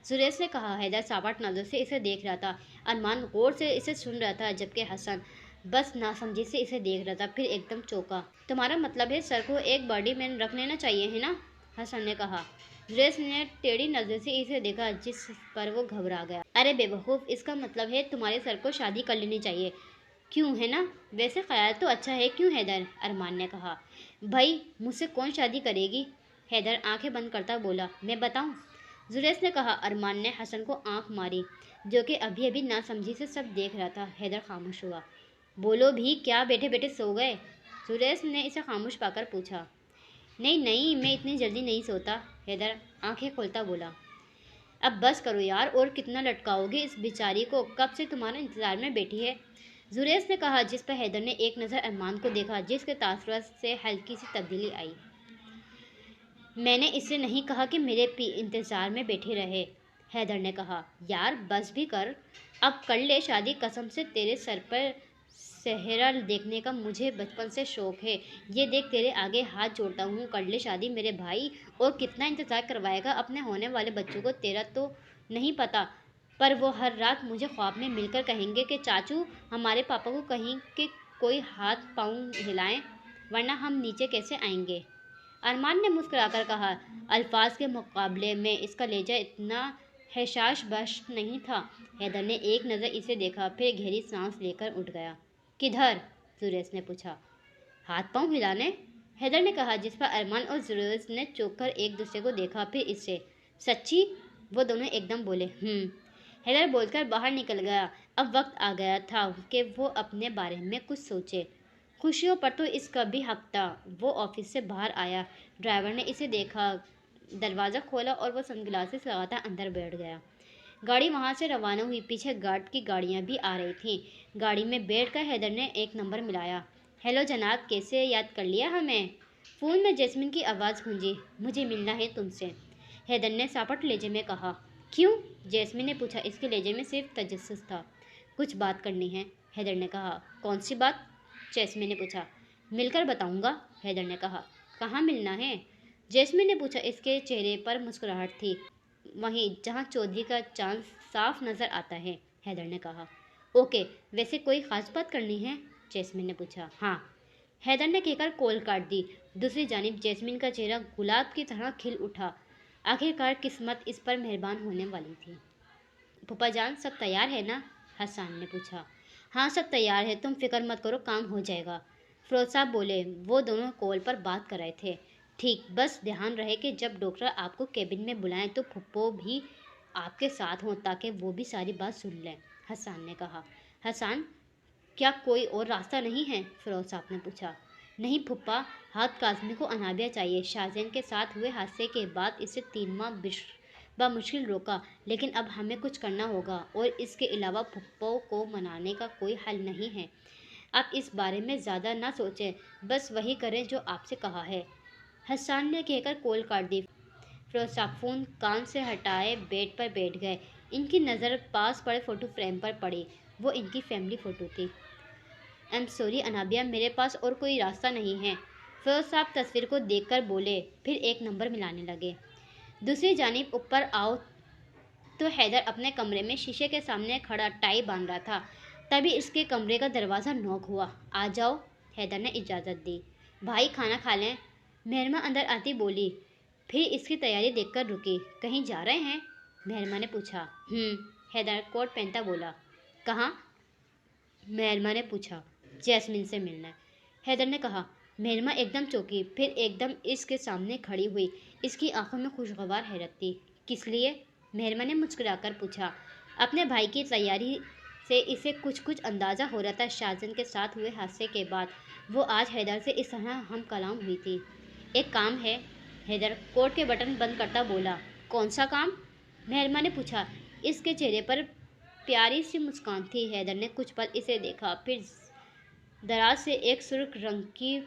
زریز نے کہا۔ حیدر ساپٹ نظر سے اسے دیکھ رہا تھا۔ ارمان غور سے اسے سن رہا تھا، جبکہ حسن बस नासमझी से इसे देख रहा था, फिर एकदम चौंका। तुम्हारा मतलब है सर को एक बॉडी मैन रख लेना चाहिए है ना? हसन ने कहा। जुरेश ने टेढ़ी नजर से इसे देखा, जिस पर वो घबरा गया। अरे बेवकूफ, इसका मतलब है तुम्हारे सर को शादी कर लेनी चाहिए। क्यों, है ना? वैसे ख्याल तो अच्छा है, क्यों हैदर? अरमान ने कहा। भाई मुझसे कौन शादी करेगी? हैदर आंखें बंद करता बोला। मैं बताऊं? जुरेश ने कहा। अरमान ने हसन को आंख मारी, जो कि अभी अभी नासमझी से सब देख रहा था। हैदर खामोश हुआ। बोलो भी, क्या बैठे बैठे सो गए? जुरेश ने इसे खामोश पाकर पूछा। नहीं नहीं, मैं इतनी जल्दी नहीं सोता, हैदर आंखें खोलता बोला। अब बस करो यार, और कितना लटकाओगे इस बेचारी को? कब से तुम्हारे इंतजार में बैठी है? जुरेश ने कहा, जिस पर हैदर ने एक नज़र अरमान को देखा, जिसके तासुरात से हल्की सी तब्दीली आई। मैंने इससे नहीं कहा कि मेरे इंतजार में बैठे रहे, हैदर ने कहा। यार बस भी कर, अब कर ले शादी, कसम से तेरे सर पर सेहरा देखने का मुझे बचपन से शौक है। ये देख, तेरे आगे हाथ जोड़ता हूँ, कर ले शादी मेरे भाई। और कितना इंतजार करवाएगा अपने होने वाले बच्चों को? तेरा तो नहीं पता, पर वो हर रात मुझे ख्वाब में मिलकर कहेंगे कि चाचू, हमारे पापा को कहीं कि कोई हाथ पाँव हिलाएं, वरना हम नीचे कैसे आएंगे? अरमान ने मुस्कुराकर कहा। अल्फाज के मुकाबले में इसका लहजा इतना हसास बख्श नहीं था। हैदर ने एक नज़र इसे देखा, फिर गहरी सांस लेकर उठ गया। किधर? जुरेश ने पूछा। हाथ पांव हिलाने, हैदर ने कहा, जिस पर अरमान और जुरेश ने चौंक कर एक दूसरे को देखा, फिर इससे। सच्ची? वो दोनों एकदम बोले। हैदर बोलकर बाहर निकल गया। अब वक्त आ गया था कि वो अपने बारे में कुछ सोचे। खुशियों पर तो इसका भी हक था। वो ऑफिस से बाहर आया, ड्राइवर ने इसे देखा, दरवाज़ा खोला और वो सनग्लासेस लगाता अंदर बैठ गया। गाड़ी वहाँ से रवाना हुई। पीछे गार्ड की गाड़ियाँ भी आ रही थीं। गाड़ी में बैठकर हैदर ने एक नंबर मिलाया। हेलो जनाब, कैसे याद कर लिया हमें? फ़ोन में जैस्मिन की आवाज़ गूंजी। मुझे मिलना है तुमसे, हैदर ने सापट लहजे में कहा। क्यों? जैस्मिन ने पूछा। इसके लहजे में सिर्फ तजस्सुस था। कुछ बात करनी है, हैदर ने कहा। कौन सी बात? जैस्मिन ने पूछा। मिलकर बताऊंगा, हैदर ने कहा। कहाँ मिलना है? जैस्मिन ने पूछा। इसके चेहरे पर मुस्कुराहट थी, वहीं जहाँ चौधरी का चांद साफ नजर आता है, हैदर ने कहा। ओके, वैसे कोई खास बात करनी है? जैस्मिन ने पूछा। हाँ, हैदर ने कहकर कॉल काट दी। दूसरी जानिब जैस्मिन का चेहरा गुलाब की तरह खिल उठा। आखिरकार किस्मत इस पर मेहरबान होने वाली थी। फूफा जान, सब तैयार है ना? हसन ने पूछा। हाँ, सब तैयार है, तुम फिक्र मत करो, काम हो जाएगा, फिरोज साहब बोले। वो दोनों कॉल पर बात कर रहे थे। ठीक, बस ध्यान रहे कि जब डॉक्टर आपको केबिन में बुलाएं तो फुप्पो भी आपके साथ हों, ताकि वो भी सारी बात सुन लें, हसन ने कहा। हसन, क्या कोई और रास्ता नहीं है? फिरोज साहब ने पूछा। नहीं फुप्पा, हाथ काजमी को अनाबिया चाहिए। शाहजैन के साथ हुए हादसे के बाद इसे 3 माह मुश्किल रोका, लेकिन अब हमें कुछ करना होगा, और इसके अलावा फुप्पो को मनाने का कोई हल नहीं है। आप इस बारे में ज़्यादा ना सोचें, बस वही करें जो आपसे कहा है, हसन ने कहकर कॉल काट दी। फिरोज साहब फ़ोन कान से हटाए बेड पर बैठ गए। इनकी नज़र पास पड़े फ़ोटो फ्रेम पर पड़ी। वो इनकी फैमिली फ़ोटो थी। आई एम सॉरी अनाबिया, मेरे पास और कोई रास्ता नहीं है, फिरोज साहब तस्वीर को देखकर बोले, फिर एक नंबर मिलाने लगे। दूसरी जानिब ऊपर आओ तो हैदर अपने कमरे में शीशे के सामने खड़ा टाई बांध रहा था। तभी इसके कमरे का दरवाज़ा नॉक हुआ। आ जाओ, हैदर ने इजाज़त दी। भाई खाना खा लें, मेहरमा अंदर आती बोली, फिर इसकी तैयारी देखकर रुकी। कहीं जा रहे हैं? मेहरमा ने पूछा। हैदर कोट पहनता बोला। कहाँ? मेहरमा ने पूछा। जैस्मिन से मिलना है, हैदर ने कहा। मेहरमा एकदम चौंकी, फिर एकदम इसके सामने खड़ी हुई। इसकी आंखों में खुशगवार हैरत थी। किस लिए? मेहरमा ने मुस्कुराकर पूछा। अपने भाई की तैयारी से इसे कुछ कुछ अंदाज़ा हो रहा था। शाहजहां के साथ हुए हादसे के बाद वो आज हैदर से इस तरह हम कलाम हुई थी। एक काम है, हैदर कोट के बटन बंद करता बोला। कौन सा काम? मेहरमा ने पूछा। इसके चेहरे पर प्यारी सी मुस्कान थी। हैदर ने कुछ पल इसे देखा, फिर दराज से एक सुर्ख रंग की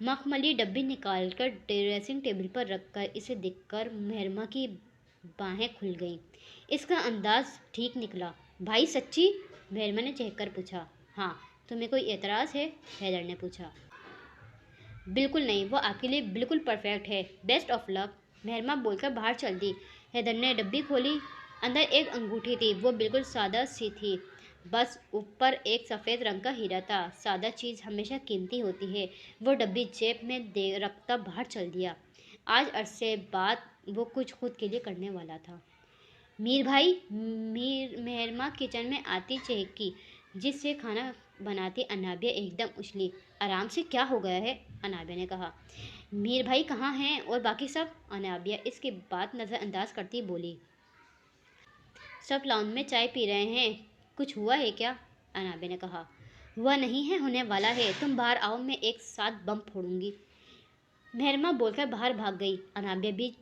मखमली डब्बी निकालकर ड्रेसिंग टेबल पर रखकर इसे देखकर मेहरमा की बाहें खुल गईं। इसका अंदाज ठीक निकला। भाई सच्ची? मेहरमा ने चहककर पूछा। हाँ, तुम्हें कोई एतराज़ है? हैदर ने पूछा। बिल्कुल नहीं, वो आपके लिए बिल्कुल परफेक्ट है। बेस्ट ऑफ लक, मेहरमा बोलकर बाहर चल दी। हैदर ने डब्बी खोली। अंदर एक अंगूठी थी। वो बिल्कुल सादा सी थी, बस ऊपर एक सफ़ेद रंग का हीरा था। सादा चीज़ हमेशा कीमती होती है। वो डब्बी जेब में दे रखता बाहर चल दिया। आज अरसे बाद वो कुछ खुद के लिए करने वाला था। मीर भाई, मेहरमा किचन में आती चहकी, जिससे खाना बनाती अनाबिया एकदम उछली। आराम से, क्या हो गया है? अनाबिया ने कहा। मीर भाई कहाँ हैं और बाकी सब? अनाबिया इसकी बात नज़रअंदाज करती बोली। सब लाउंज में चाय पी रहे हैं। कुछ हुआ है क्या? अनाबिया ने कहा। हुआ नहीं है, होने वाला है। तुम बाहर आओ, मैं एक साथ बम फोड़ूंगी। मेहरमा बोलकर बाहर भाग गई। अनाबिया भी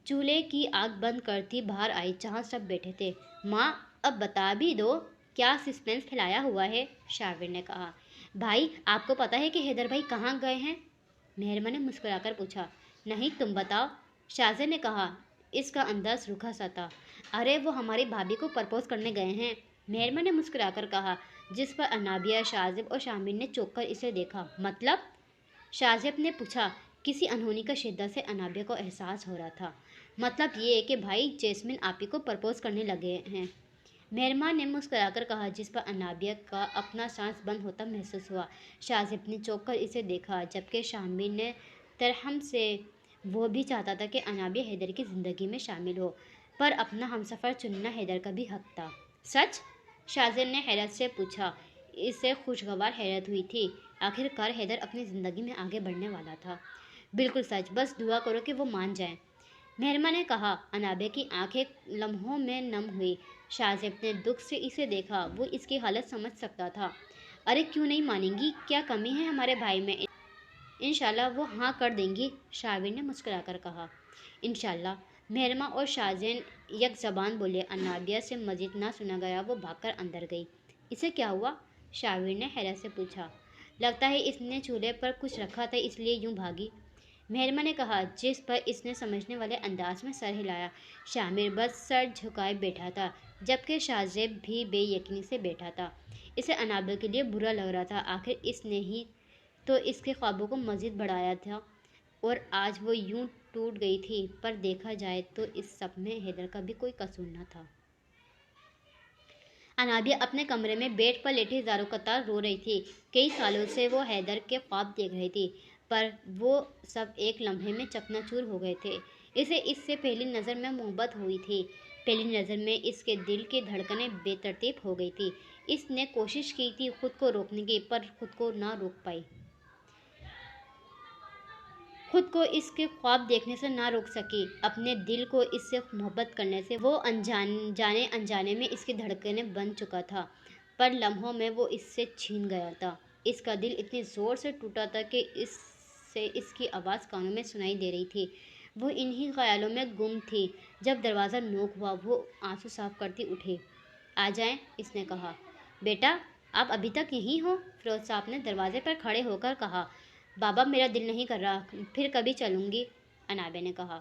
चूल्हे की आग बंद करती बाहर आई, जहाँ सब बैठे थे। माँ, अब बता भी दो, क्या सस्पेंस फैलाया हुआ है? शारविन ने कहा। भाई, आपको पता है कि हैदर भाई कहाँ गए हैं? मेहरमा ने मुस्कुराकर पूछा। नहीं, तुम बताओ, शाहजेब ने कहा। इसका अंदाज रूखा सा था। अरे, वो हमारी भाभी को प्रपोज करने गए हैं, मेहरमा ने मुस्कुराकर कहा, जिस पर अनाबिया, शाहजेब और शामिन ने चौंक कर इसे देखा। मतलब? शाहजेब ने पूछा। किसी अनहोनी का शिद्दत से अनाबिया को एहसास हो रहा था। मतलब ये है कि भाई जैस्मिन आप ही को प्रपोज करने लगे हैं, मेहरमान ने मुस्कुराकर कहा, जिस पर अनाबिया का अपना सांस बंद होता महसूस हुआ। शाहजेब ने चौंक कर इसे देखा, जबकि शामिन ने तरहम से, वो भी चाहता था कि अनाबिया हैदर की ज़िंदगी में शामिल हो, पर अपना हमसफ़र चुनना हैदर का भी हक था। सच? शाहजेब ने हैरत से पूछा। इसे खुशगवार हैरत हुई थी। आखिरकार हैदर अपनी ज़िंदगी में आगे बढ़ने वाला था। बिल्कुल सच, बस दुआ करो कि वो मान जाए, मेहरमा ने कहा। अनाबिया की आंखें लम्हों में नम हुई। शाहजेब ने दुख से इसे देखा। वो इसकी हालत समझ सकता था। अरे, क्यों नहीं मानेंगी? क्या कमी है हमारे भाई में? इंशाल्लाह वो हाँ कर देंगी, शाहवीर ने मुस्कुराकर कहा। इंशाल्लाह, मेहरमा और शाहजेन एक ज़बान बोले। अनाबिया से मजीद ना सुना गया, वो भागकर अंदर गई। इसे क्या हुआ? शाहवीर ने हैरत से पूछा। लगता है इसने चूल्हे पर कुछ रखा था, इसलिए यूं भागी, मेहरमा ने कहा, जिस पर इसने समझने वाले अंदाज में सर हिलाया। शामिर बस सर झुकाए बैठा था, जबकि शाहजेब भी बेयकीनी से बैठा था। इसे अनाबिया के लिए बुरा लग रहा था। आखिर इसने ही तो इसके ख्वाबों को मज़ीद बढ़ाया था, और आज वो यूं टूट गई थी। पर देखा जाए तो इस सब में हैदर का भी कोई कसूर न था। अनाबिया अपने कमरे में बेड पर लेटी ज़ारो कतार रो रही थी। कई सालों से वो हैदर के ख्वाब देख रही थी, पर वो सब एक लम्हे में चकनाचूर हो गए थे। इसे इससे पहली नज़र में मोहब्बत हुई थी। पहली नज़र में इसके दिल की धड़कनें बेतरतीब हो गई थी। इसने कोशिश की थी खुद को रोकने की, पर खुद को ना रोक पाई। खुद को इसके ख्वाब देखने से ना रोक सकी, अपने दिल को इससे मोहब्बत करने से। वो जाने अनजाने में इसकी धड़कनें बन चुका था, पर लम्हों में वो इससे छीन गया था। इसका दिल इतनी ज़ोर से टूटा था कि इससे इसकी आवाज़ कानों में सुनाई दे रही थी। वो इन्हीं ख्यालों में गुम थी। जब दरवाज़ा नोक हुआ, वो आंसू साफ करती उठी। आ जाएं, इसने कहा। बेटा, आप अभी तक यहीं हो? फिरोज साहब ने दरवाजे पर खड़े होकर कहा। बाबा, मेरा दिल नहीं कर रहा, फिर कभी चलूँगी, अनाबे ने कहा।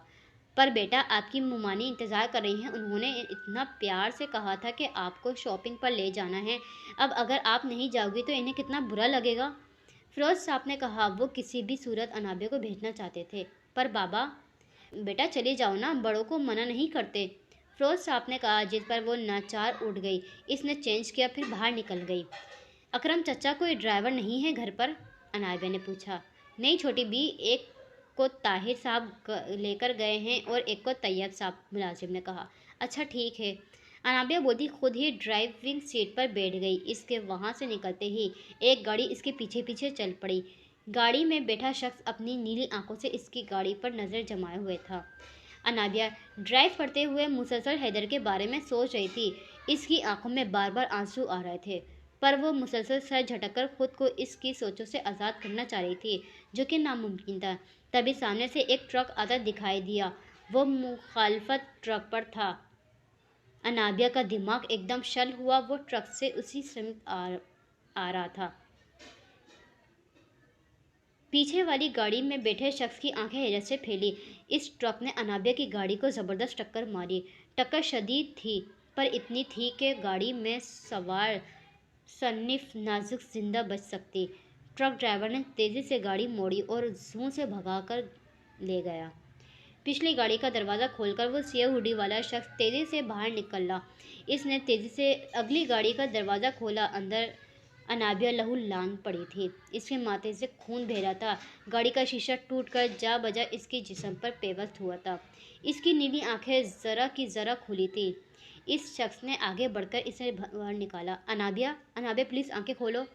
पर बेटा, आपकी मुमानी इंतज़ार कर रही हैं। उन्होंने इतना प्यार से कहा था कि आपको शॉपिंग पर ले जाना है। अब अगर आप नहीं जाओगी तो इन्हें कितना बुरा लगेगा। फिरोज साहब ने कहा। वो किसी भी सूरत अनाबे को भेजना चाहते थे। पर बाबा, बेटा चली जाओ ना, बड़ों को मना नहीं करते, फिरोज साहब ने कहा, जिस पर वो नाचार उठ गई। इसने चेंज किया, फिर बाहर निकल गई। अकरम चचा, कोई ड्राइवर नहीं है घर पर? अनाबिया ने पूछा। नहीं छोटी बी, एक को ताहिर साहब लेकर गए हैं और एक को तैयब साहब, मुलाजिम ने कहा। अच्छा ठीक है, अनाबिया बोली, खुद ही ड्राइविंग सीट पर बैठ गई। इसके वहाँ से निकलते ही एक गाड़ी इसके पीछे पीछे चल पड़ी। गाड़ी में बैठा शख्स अपनी नीली आंखों से इसकी गाड़ी पर नज़र जमाए हुए था। अनाबिया ड्राइव करते हुए मुसलसल हैदर के बारे में सोच रही थी। इसकी आंखों में बार बार आंसू आ रहे थे, पर वो मुसलसल सर झटककर खुद को इसकी सोचों से आज़ाद करना चाह रही थी, जो कि नामुमकिन था। तभी सामने से एक ट्रक आता दिखाई दिया। वो मुखालफत ट्रक पर था। अनाबिया का दिमाग एकदम शल हुआ। वो ट्रक से उसी समीप आ रहा था। पीछे वाली गाड़ी में बैठे शख्स की आंखें हैरत से फैली। इस ट्रक ने अनाबिया की गाड़ी को ज़बरदस्त टक्कर मारी। टक्कर शदीद थी, पर इतनी थी कि गाड़ी में सवार सन्निफ नाजुक जिंदा बच सकती। ट्रक ड्राइवर ने तेज़ी से गाड़ी मोड़ी और जूं से भगाकर ले गया। पिछली गाड़ी का दरवाज़ा खोलकर वो सिया हुडी वाला शख्स तेज़ी से बाहर निकला। इसने तेज़ी से अगली गाड़ी का दरवाज़ा खोला। अंदर अनाबिया लहूलुहान पड़ी थी। इसके माथे से खून बह रहा था। गाड़ी का शीशा टूटकर जा बजा इसके जिस्म पर पेवस्त हुआ था। इसकी नीली आंखें ज़रा की ज़रा खुली थी। इस शख्स ने आगे बढ़कर इसे बाहर निकाला। अनाबिया, अनाबिया प्लीज़ आंखें खोलो।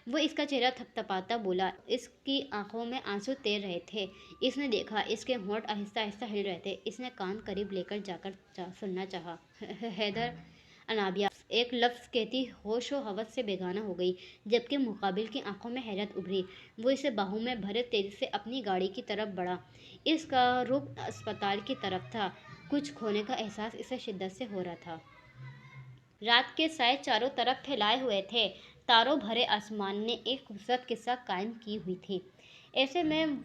वो इसका चेहरा थपथपाता बोला। इसकी आंखों में आंसू तैर रहे थे। इसने देखा इसके होंठ आहिस्ता आहिस्ता हिल रहे थे। इसने कान करीब लेकर जाकर सुनना चाहा। हैदर, अनाबिया एक लफ्ज़ कहती होश व हवस से बेगाना हो गई, जबकि मुकाबिल की आंखों में हैरत उभरी। वो इसे बाहों में भरे तेजी से अपनी गाड़ी की तरफ बढ़ा। इसका रुख अस्पताल की तरफ था। कुछ खोने का एहसास इसे शिद्दत से हो रहा था। रात के साए चारों तरफ फैलाए हुए थे। तारों भरे आसमान ने एक खूबसूरत किस्सा कायम की हुई थी। ऐसे में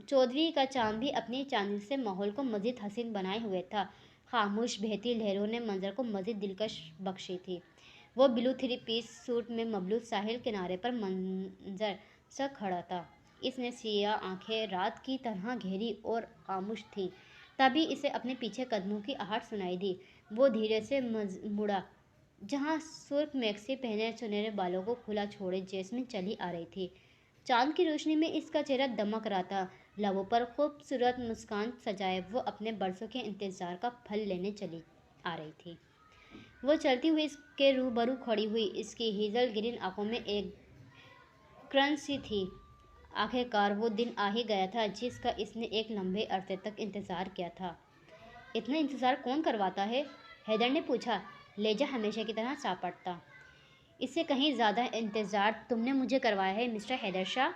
चौधरी का चांद भी अपनी चांदी से माहौल को मज़ीद हसीन बनाए हुए था। खामोश बहती लहरों ने मंजर को मज़ीद दिलकश बख्शी थी। वो ब्लू थ्री पीस सूट में मबलूल साहिल किनारे पर मंजर सा खड़ा था। इसने सियाह आंखें रात की तरह गहरी और खामोश थी। तभी इसे अपने पीछे कदमों की आहट सुनाई दी। वो धीरे से मुड़ा, जहाँ सुर्ख मैक्सी पहने सुनहरे बालों को खुला छोड़े जैस्मिन चली आ रही थी। चांद की रोशनी में इसका चेहरा दमक रहा था। लबों पर खूबसूरत मुस्कान सजाए वो अपने बरसों के इंतजार का फल लेने चली आ रही थी। वो चलती हुई इसके रूबरू खड़ी हुई। इसकी हीजल ग्रीन आंखों में एक क्रंच सी थी। आखिरकार वो दिन आ ही गया था जिसका इसने एक लंबे अरसे तक इंतजार किया था। इतना इंतजार कौन करवाता है? हैदर ने पूछा। लेजा हमेशा की तरह चापड़ता। इससे कहीं ज़्यादा इंतजार तुमने मुझे करवाया है मिस्टर हैदर शाह।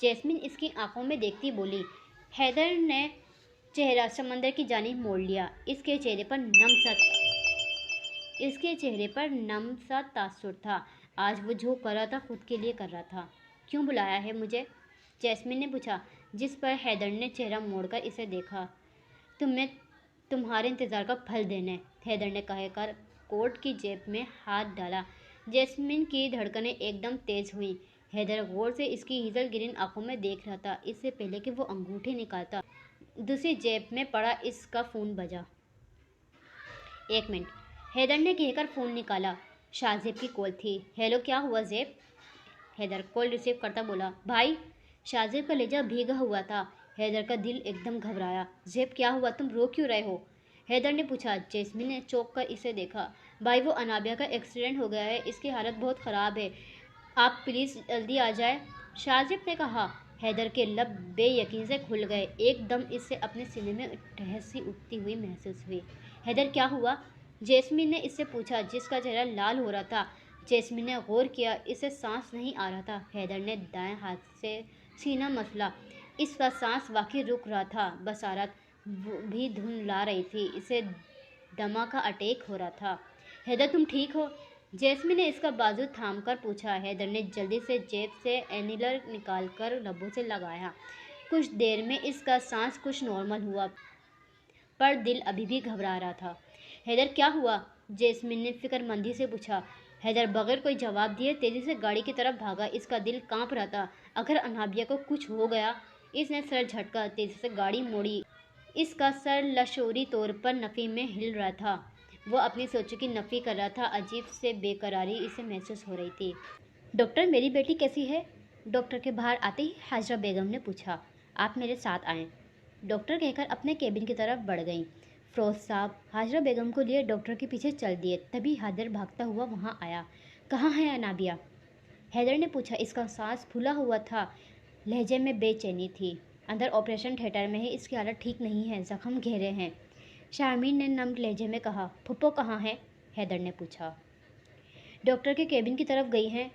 जैस्मिन इसकी आंखों में देखती बोली। हैदर ने चेहरा समंदर की जानिब मोड़ लिया। इसके चेहरे पर नम सा तासुर था। आज वो जो कर रहा था खुद के लिए कर रहा था। क्यों बुलाया है मुझे? जैस्मिन ने पूछा, जिस पर हैदर ने चेहरा मोड़कर इसे देखा। तुम्हारे इंतज़ार का फल देने, हैदर ने कहकर कोट की जेब में हाथ डाला। जैस्मिन की धड़कनें एकदम तेज़ हुईं। हैदर गौर से इसकी हीजल ग्रीन आंखों में देख रहा था। इससे पहले कि वो अंगूठी निकालता, दूसरी जेब में पड़ा इसका फ़ोन बजा। 1 मिनट, हैदर ने कहकर फ़ोन निकाला। शाहजेब की कॉल थी। हेलो, क्या हुआ जेब? हैदर कॉल रिसीव करता बोला। भाई। शाहजेब का लहजा भीगा हुआ था। हैदर का दिल एकदम घबराया। जेब क्या हुआ, तुम रो क्यों रहे हो? हैदर ने पूछा। जैस्मिन ने चौंक कर इसे देखा। भाई, वो अनाबिया का एक्सीडेंट हो गया है। इसकी हालत बहुत ख़राब है। आप प्लीज़ जल्दी आ जाए, शाहजेब ने कहा। हैदर के लब बेयकीन से खुल गए। एकदम इससे अपने सीने में ठहसी उठती हुई महसूस हुई। हैदर क्या हुआ? जैस्मिन ने इससे पूछा, जिसका चेहरा लाल हो रहा था। जैस्मिन ने गौर किया, इसे सांस नहीं आ रहा था। हैदर ने दाएं हाथ से सीना मसला। इसका सांस वाकई रुक रहा था। बसारत भी धुंधला रही थी। इसे दमा का अटैक हो रहा था। हैदर, तुम ठीक हो? जैस्मिन ने इसका बाजू थामकर पूछा। हैदर ने जल्दी से जेब से एनिलर निकालकर लबों से लगाया। कुछ देर में इसका सांस कुछ नॉर्मल हुआ, पर दिल अभी भी घबरा रहा था। हैदर, क्या हुआ? जैस्मिन ने फिक्रमंदी से पूछा। हैदर बगैर कोई जवाब दिए तेजी से गाड़ी की तरफ भागा। इसका दिल कांप रहा था। अगर अनाबिया को कुछ हो गया। इसने सर झटका, तेजी से गाड़ी मोड़ी। इसका सर लशोरी तौर पर नफ़ी में हिल रहा था। वो अपनी सोचों की नफ़ी कर रहा था। अजीब से बेकरारी इसे महसूस हो रही थी। डॉक्टर, मेरी बेटी कैसी है? डॉक्टर के बाहर आते ही हाजरा बेगम ने पूछा। आप मेरे साथ आएँ, डॉक्टर कहकर अपने केबिन की तरफ बढ़ गईं। फ़िरोज़ साहब हाजरा बेगम को लिए डॉक्टर के पीछे चल दिए। तभी हैदर भागता हुआ वहाँ आया। कहाँ है अनाबिया? हैदर ने पूछा। इसका सांस फूला हुआ था, लहजे में बेचैनी थी। अंदर ऑपरेशन थिएटर में है। इसकी हालत ठीक नहीं है, जख्म गहरे हैं, शारमीन ने नम लहजे में कहा। फुप्पो कहाँ है? हैदर ने पूछा। डॉक्टर के केबिन की तरफ गई हैं,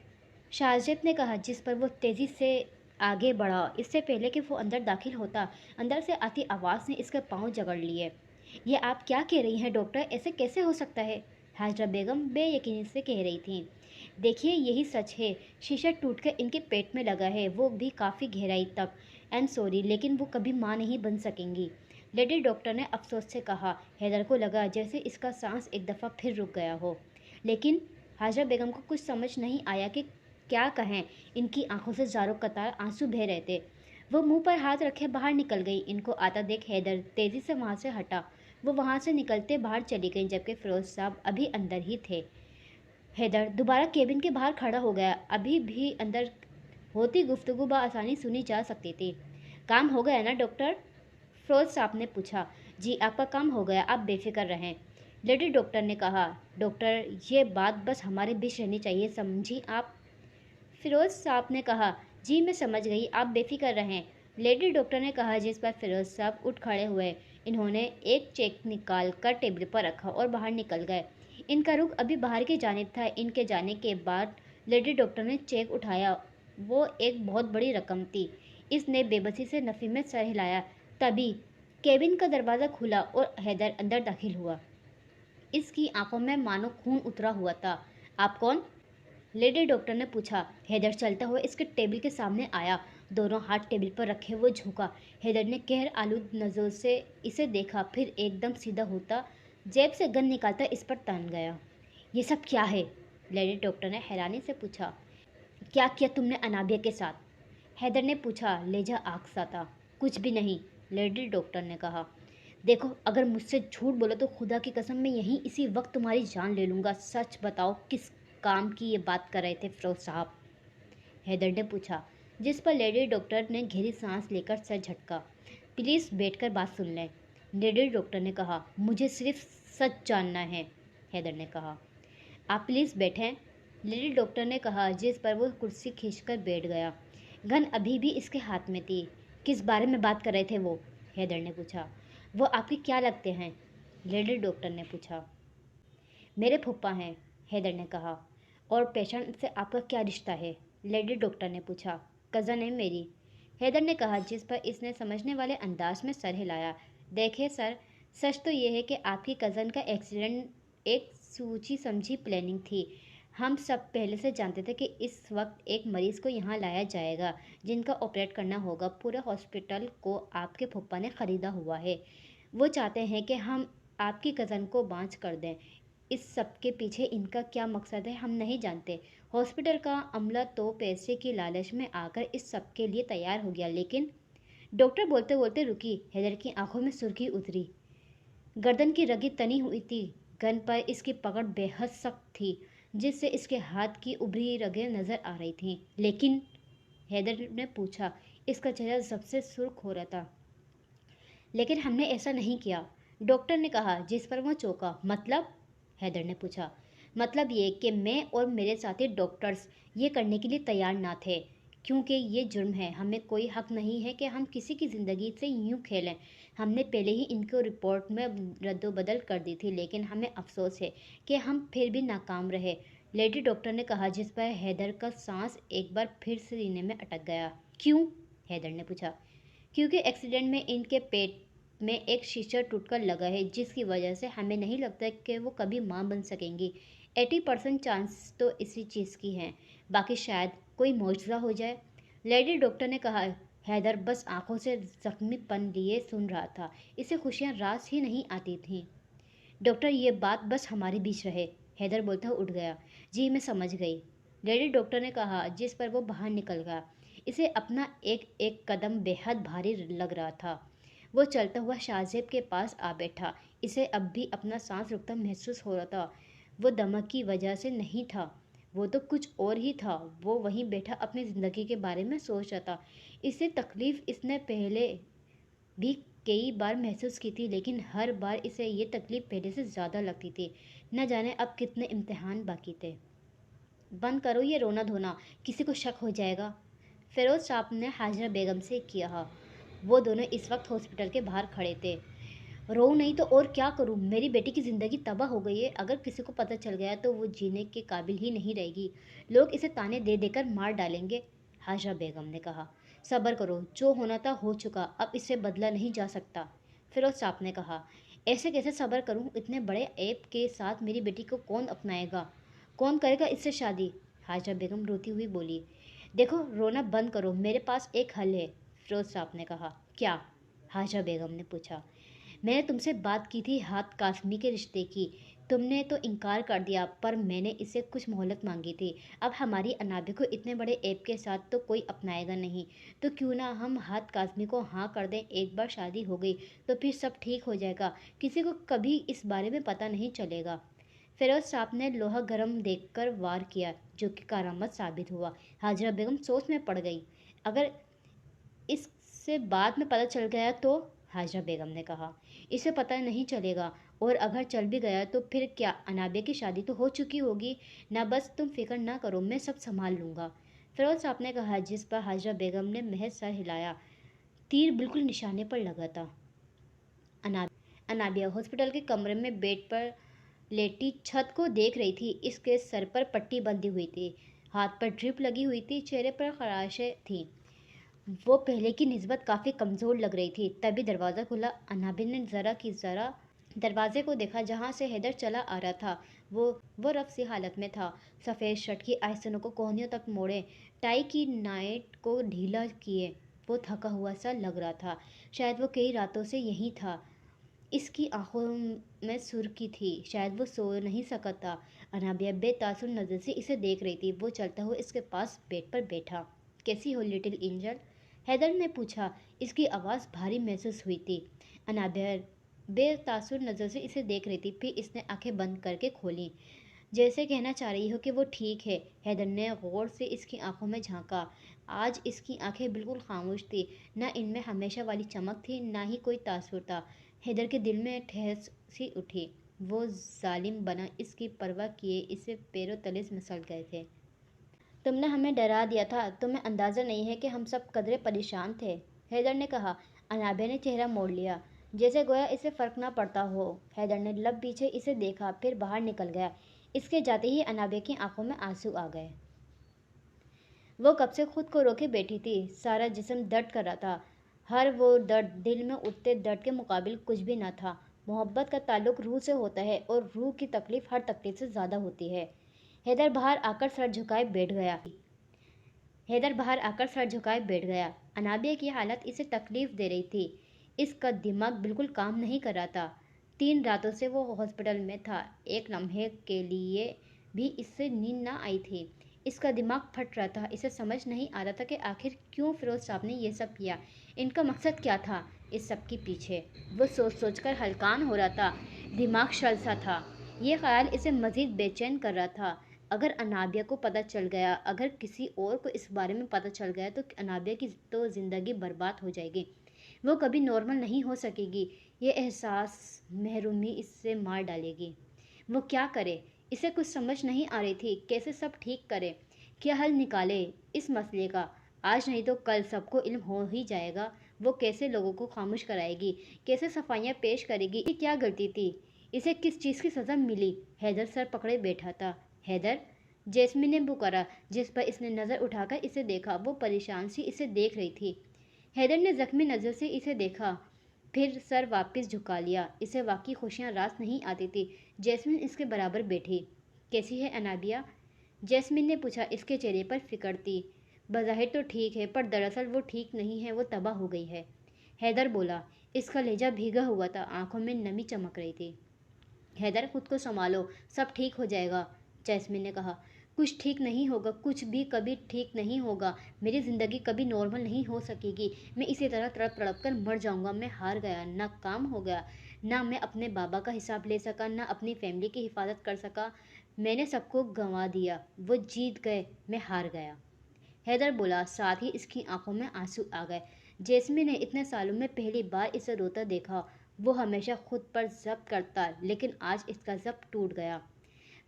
शाहजेब ने कहा, जिस पर वो तेज़ी से आगे बढ़ा। इससे पहले कि वो अंदर दाखिल होता, अंदर से आती आवाज़ ने इसके पाँव जकड़ लिए। ये आप क्या कह रही हैं डॉक्टर? ऐसे कैसे हो सकता है? हाजरा बेगम बेयकीनी से कह रही थी। देखिए, यही सच है। शीशा टूटकर इनके पेट में लगा है, वो भी काफ़ी गहराई तक। एंड सॉरी, लेकिन वो कभी माँ नहीं बन सकेंगी, लेडी डॉक्टर ने अफसोस से कहा। हैदर को लगा जैसे इसका सांस एक दफ़ा फिर रुक गया हो। लेकिन हाजरा बेगम को कुछ समझ नहीं आया कि क्या कहें। इनकी आंखों से ज़ारो कतार आंसू बह रहे थे। वो मुंह पर हाथ रखे बाहर निकल गई। इनको आता देख हैदर तेजी से वहां से हटा। वो वहां से निकलते बाहर चली गई, जबकि फिरोज साहब अभी अंदर ही थे। हैदर दोबारा केबिन के बाहर खड़ा हो गया। अभी भी अंदर होती गुफ्तगू आसानी सुनी जा सकती थी। काम हो गया ना डॉक्टर? फिरोज साहब ने पूछा। जी, आपका काम हो गया, आप बेफिक्र रहें, लेडी डॉक्टर ने कहा। डॉक्टर, ये बात बस हमारे बीच रहनी चाहिए, समझी आप? फिरोज साहब ने कहा। जी, मैं समझ गई, आप बेफिक्र रहें, लेडी डॉक्टर ने कहा, जिस पर फिरोज साहब उठ खड़े हुए। इन्होंने एक चेक निकाल कर टेबल पर रखा और बाहर निकल गए। इनका रुख अभी बाहर की जानिब था। इनके जाने के बाद लेडी डॉक्टर ने चेक उठाया। वो एक बहुत बड़ी रकम थी। इसने बेबसी से नफ़ी में सर हिलाया। तभी केबिन का दरवाज़ा खुला और हैदर अंदर दाखिल हुआ। इसकी आंखों में मानो खून उतरा हुआ था। आप कौन? लेडी डॉक्टर ने पूछा। हैदर चलता हुआ इसके टेबल के सामने आया। दोनों हाथ टेबल पर रखे वो झुका। हैदर ने कहर आलूद नज़रों से इसे देखा, फिर एकदम सीधा होता जेब से गन निकालता इस पर तान गया। ये सब क्या है? लेडी डॉक्टर ने हैरानी से पूछा। क्या किया तुमने अनाबिया के साथ? हैदर ने पूछा, लेजा आग सा था। कुछ भी नहीं, लेडी डॉक्टर ने कहा। देखो, अगर मुझसे झूठ बोलो तो खुदा की कसम मैं यहीं इसी वक्त तुम्हारी जान ले लूँगा। सच बताओ, किस काम की ये बात कर रहे थे फिरोज साहब? हैदर ने पूछा, जिस पर लेडी डॉक्टर ने गहरी सांस लेकर सर झटका। प्लीज़ बैठकर बात सुन लें, लेडी डॉक्टर ने कहा। मुझे सिर्फ सच जानना है, हैदर ने कहा। आप प्लीज़ बैठें, लेडी डॉक्टर ने कहा, जिस पर वो कुर्सी खींचकर बैठ गया। गन अभी भी इसके हाथ में थी। किस बारे में बात कर रहे थे वो? हैदर ने पूछा। वो आपके क्या लगते हैं? लेडी डॉक्टर ने पूछा। मेरे फूफा हैं, हैदर ने कहा। और पेशेंट से आपका क्या रिश्ता है? लेडी डॉक्टर ने पूछा। कज़न है मेरी, हैदर ने कहा, जिस पर इसने समझने वाले अंदाज में सर हिलाया। देखिए सर, सच तो ये है कि आपकी कज़न का एक्सीडेंट एक सोची समझी प्लानिंग थी। हम सब पहले से जानते थे कि इस वक्त एक मरीज़ को यहाँ लाया जाएगा जिनका ऑपरेट करना होगा। पूरा हॉस्पिटल को आपके फूफा ने ख़रीदा हुआ है। वो चाहते हैं कि हम आपकी कज़न को बांझ कर दें। इस सब के पीछे इनका क्या मकसद है हम नहीं जानते। हॉस्पिटल का अमला तो पैसे की लालच में आकर इस सब के लिए तैयार हो गया, लेकिन डॉक्टर बोलते बोलते रुकी। हैदर की आंखों में सुर्खी उतरी। गर्दन की रगी तनी हुई थी। गन पर इसकी पकड़ बेहद सख्त थी, जिससे इसके हाथ की उभरी रगें नजर आ रही थीं। लेकिन हैदर ने पूछा। इसका चेहरा सबसे सुर्ख हो रहा था। लेकिन हमने ऐसा नहीं किया, डॉक्टर ने कहा, जिस पर वो चौंका। मतलब? हैदर ने पूछा। मतलब ये कि मैं और मेरे साथी डॉक्टर्स ये करने के लिए तैयार ना थे, क्योंकि ये जुर्म है। हमें कोई हक नहीं है कि हम किसी की ज़िंदगी से यूं खेलें। हमने पहले ही इनको रिपोर्ट में रद्दोबदल कर दी थी, लेकिन हमें अफसोस है कि हम फिर भी नाकाम रहे, लेडी डॉक्टर ने कहा, जिस पर हैदर का सांस एक बार फिर सीने में अटक गया। क्यों? हैदर ने पूछा। क्योंकि एक्सीडेंट में इनके पेट में एक शीशा टूटकर लगा है, जिसकी वजह से हमें नहीं लगता कि वो कभी मां बन सकेंगी। 80% चांस तो इसी चीज़ की हैं, बाकी शायद कोई मौजज़ा हो जाए, लेडी डॉक्टर ने कहा। हैदर बस आंखों से जख्मीपन लिए सुन रहा था। इसे खुशियां रास ही नहीं आती थीं। डॉक्टर, ये बात बस हमारे बीच रहे, हैदर बोलता उठ गया। जी, मैं समझ गई, लेडी डॉक्टर ने कहा, जिस पर वो बाहर निकल गया। इसे अपना एक एक कदम बेहद भारी लग रहा था। वो चलता हुआ शाहजेब के पास आ बैठा। इसे अब भी अपना सांस रुकता महसूस हो रहा था। वो दमक की वजह से नहीं था, वो तो कुछ और ही था। वो वहीं बैठा अपनी ज़िंदगी के बारे में सोच रहा था। इसे तकलीफ़ इसने पहले भी कई बार महसूस की थी, लेकिन हर बार इसे ये तकलीफ़ पहले से ज़्यादा लगती थी। न जाने अब कितने इम्तिहान बाकी थे। बंद करो ये रोना धोना, किसी को शक हो जाएगा, फिरोज साहब ने हाजरा बेगम से किया। वो दोनों इस वक्त हॉस्पिटल के बाहर खड़े थे। रो नहीं तो और क्या करूं, मेरी बेटी की ज़िंदगी तबाह हो गई है। अगर किसी को पता चल गया तो वो जीने के काबिल ही नहीं रहेगी। लोग इसे ताने दे देकर मार डालेंगे, हाजरा बेगम ने कहा। सब्र करो, जो होना था हो चुका, अब इससे बदला नहीं जा सकता, फिरोज साहब ने कहा। ऐसे कैसे सब्र करूं, इतने बड़े ऐब के साथ मेरी बेटी को कौन अपनाएगा, कौन करेगा इससे शादी? हाजरा बेगम रोती हुई बोली। देखो, रोना बंद करो, मेरे पास एक हल है, फिरोज साहब ने कहा। क्या? हाजरा बेगम ने पूछा। मैंने तुमसे बात की थी हाथ कासमी के रिश्ते की। تم نے تو انکار کر دیا، پر میں نے اسے کچھ مہلت مانگی تھی۔ اب ہماری انابے کو اتنے بڑے ایپ کے ساتھ تو کوئی اپنائے گا نہیں، تو کیوں نہ ہم ہاتھ کاظمی کو ہاں کر دیں۔ ایک بار شادی ہو گئی تو پھر سب ٹھیک ہو جائے گا، کسی کو کبھی اس بارے میں پتہ نہیں چلے گا۔ فیروز صاحب نے لوہا گرم دیکھ کر وار کیا، جو کہ کارآمد ثابت ہوا۔ حاجرہ بیگم سوچ میں پڑ گئی۔ اگر اس سے بعد میں پتہ چل گیا تو؟ حاجرہ بیگم نے کہا۔ اسے پتہ نہیں چلے گا، اور اگر چل بھی گیا تو پھر کیا؟ انابے کی شادی تو ہو چکی ہوگی نہ۔ بس تم فکر نہ کرو، میں سب سنبھال لوں گا، فیروز صاحب نے کہا، جس پر حاجرہ بیگم نے محض سر ہلایا۔ تیر بالکل نشانے پر لگا تھا۔ انابیہ ہاسپٹل کے کمرے میں بیڈ پر لیٹی چھت کو دیکھ رہی تھی۔ اس کے سر پر پٹی بندھی ہوئی تھی، ہاتھ پر ڈرپ لگی ہوئی تھی، چہرے پر خراشیں تھیں۔ وہ پہلے کی نسبت کافی کمزور لگ رہی تھی۔ تبھی دروازہ کھلا۔ انابیہ نے ذرا کی ذرا دروازے کو دیکھا، جہاں سے حیدر چلا آ رہا تھا۔ وہ رف سی حالت میں تھا، سفید شرٹ کی آستینوں کو کوہنیوں تک موڑے، ٹائی کی نائٹ کو ڈھیلا کیے وہ تھکا ہوا سا لگ رہا تھا۔ شاید وہ کئی راتوں سے یہیں تھا۔ اس کی آنکھوں میں سرخی تھی، شاید وہ سو نہیں سکا تھا۔ انابیہ بے تاثر نظر سے اسے دیکھ رہی تھی۔ وہ چلتا ہوا اس کے پاس بیڈ پر بیٹھا۔ کیسی ہو لٹل اینجل؟ حیدر نے پوچھا۔ اس کی آواز بھاری محسوس ہوئی تھی۔ انابیہ بے تاثر نظر سے اسے دیکھ رہی تھی، پھر اس نے آنکھیں بند کر کے کھولیں، جیسے کہنا چاہ رہی ہو کہ وہ ٹھیک ہے۔ حیدر نے غور سے اس کی آنکھوں میں جھانکا۔ آج اس کی آنکھیں بالکل خاموش تھیں، نہ ان میں ہمیشہ والی چمک تھی، نہ ہی کوئی تاثر تھا۔ حیدر کے دل میں ٹھیس سی اٹھی۔ وہ ظالم بنا اس کی پرواہ کیے اسے پیروں تلے مسل گئے تھے۔ تم نے ہمیں ڈرا دیا تھا، تمہیں اندازہ نہیں ہے کہ ہم سب قدرے پریشان تھے، حیدر نے کہا۔ انابیہ نے چہرہ موڑ لیا، جیسے گویا اسے فرق نہ پڑتا ہو۔ حیدر نے لب پیچھے اسے دیکھا، پھر باہر نکل گیا۔ اس کے جاتے ہی انابیہ کی آنکھوں میں آنسو آ گئے۔ وہ کب سے خود کو روکے بیٹھی تھی، سارا جسم درد کر رہا تھا۔ ہر وہ درد دل میں اٹھتے درد کے مقابل کچھ بھی نہ تھا۔ محبت کا تعلق روح سے ہوتا ہے، اور روح کی تکلیف ہر تکلیف سے زیادہ ہوتی ہے۔ حیدر باہر آ کر سر جھکائے بیٹھ گیا۔ انابیہ کی حالت اسے تکلیف دے رہی تھی۔ اس کا دماغ بالکل کام نہیں کر رہا تھا۔ 3 راتوں سے وہ ہاسپٹل میں تھا، ایک لمحے کے لیے بھی اس سے نیند نہ آئی تھی۔ اس کا دماغ پھٹ رہا تھا۔ اسے سمجھ نہیں آ رہا تھا کہ آخر کیوں فیروز صاحب نے یہ سب کیا، ان کا مقصد کیا تھا اس سب کے پیچھے۔ وہ سوچ کر ہلکان ہو رہا تھا، دماغ شل سا تھا۔ یہ خیال اسے مزید بے چین کر رہا تھا۔ اگر انابیہ کو پتہ چل گیا، اگر کسی اور کو اس بارے میں پتہ چل گیا تو انابیہ کی تو زندگی برباد ہو جائے گی، وہ کبھی نارمل نہیں ہو سکے گی۔ یہ احساس محرومی اس سے مار ڈالے گی۔ وہ کیا کرے؟ اسے کچھ سمجھ نہیں آ رہی تھی۔ کیسے سب ٹھیک کرے، کیا حل نکالے اس مسئلے کا؟ آج نہیں تو کل سب کو علم ہو ہی جائے گا۔ وہ کیسے لوگوں کو خاموش کرائے گی، کیسے صفائیاں پیش کرے گی؟ یہ کیا غلطی تھی؟ اسے کس چیز کی سزا ملی؟ حیدر سر پکڑے بیٹھا تھا۔ حیدر، جیسمین نے پکارا، جس پر اس نے نظر اٹھا کر اسے دیکھا۔ وہ پریشان سی اسے دیکھ رہی تھی۔ حیدر نے زخمی نظر سے اسے دیکھا، پھر سر واپس جھکا لیا۔ اسے واقعی خوشیاں راس نہیں آتی تھی۔ جیسمین اس کے برابر بیٹھی۔ کیسی ہے انابیہ؟ جیسمین نے پوچھا۔ اس کے چہرے پر فکر تھی۔ بظاہر تو ٹھیک ہے، پر دراصل وہ ٹھیک نہیں ہے، وہ تباہ ہو گئی ہے، حیدر بولا۔ اس کا لہجہ بھیگا ہوا تھا، آنکھوں میں نمی چمک رہی تھی۔ حیدر، خود کو سنبھالو، سب ٹھیک ہو جائے گا، جیسمین نے کہا۔ کچھ ٹھیک نہیں ہوگا، کچھ بھی کبھی ٹھیک نہیں ہوگا۔ میری زندگی کبھی نارمل نہیں ہو سکے گی۔ میں اسی طرح تڑپ تڑپ کر مر جاؤں گا۔ میں ہار گیا، ناکام ہو گیا۔ نہ میں اپنے بابا کا حساب لے سکا، نہ اپنی فیملی کی حفاظت کر سکا۔ میں نے سب کو گنوا دیا۔ وہ جیت گئے، میں ہار گیا، حیدر بولا۔ ساتھ ہی اس کی آنکھوں میں آنسو آ گئے۔ جیسمین نے اتنے سالوں میں پہلی بار اسے روتا دیکھا۔ وہ ہمیشہ خود پر ضبط کرتا، لیکن آج اس کا ضبط ٹوٹ گیا۔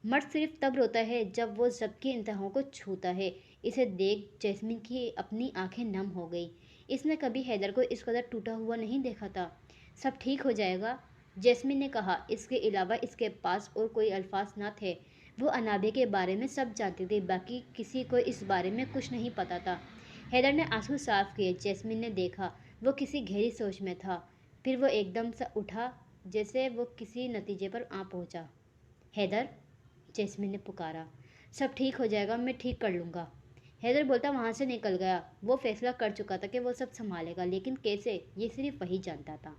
مرد صرف تب روتا ہے جب وہ ضبط کی انتہاؤں کو چھوتا ہے۔ اسے دیکھ جیسمین کی اپنی آنکھیں نم ہو گئی۔ اس نے کبھی حیدر کو اس قدر ٹوٹا ہوا نہیں دیکھا تھا۔ سب ٹھیک ہو جائے گا، جیسمین نے کہا۔ اس کے علاوہ اس کے پاس اور کوئی الفاظ نہ تھے۔ وہ انابیہ کے بارے میں سب جانتی تھی، باقی کسی کو اس بارے میں کچھ نہیں پتا تھا۔ حیدر نے آنسو صاف کیے۔ جیسمین نے دیکھا وہ کسی گہری سوچ میں تھا، پھر وہ ایک دم سے اٹھا، جیسے وہ کسی نتیجے پر آ پہنچا۔ حیدر، جیسمین نے پکارا۔ سب ٹھیک ہو جائے گا، میں ٹھیک کر لوں گا، حیدر بولتا وہاں سے نکل گیا۔ وہ فیصلہ کر چکا تھا کہ وہ سب سنبھالے گا، لیکن کیسے، یہ صرف وہی جانتا تھا۔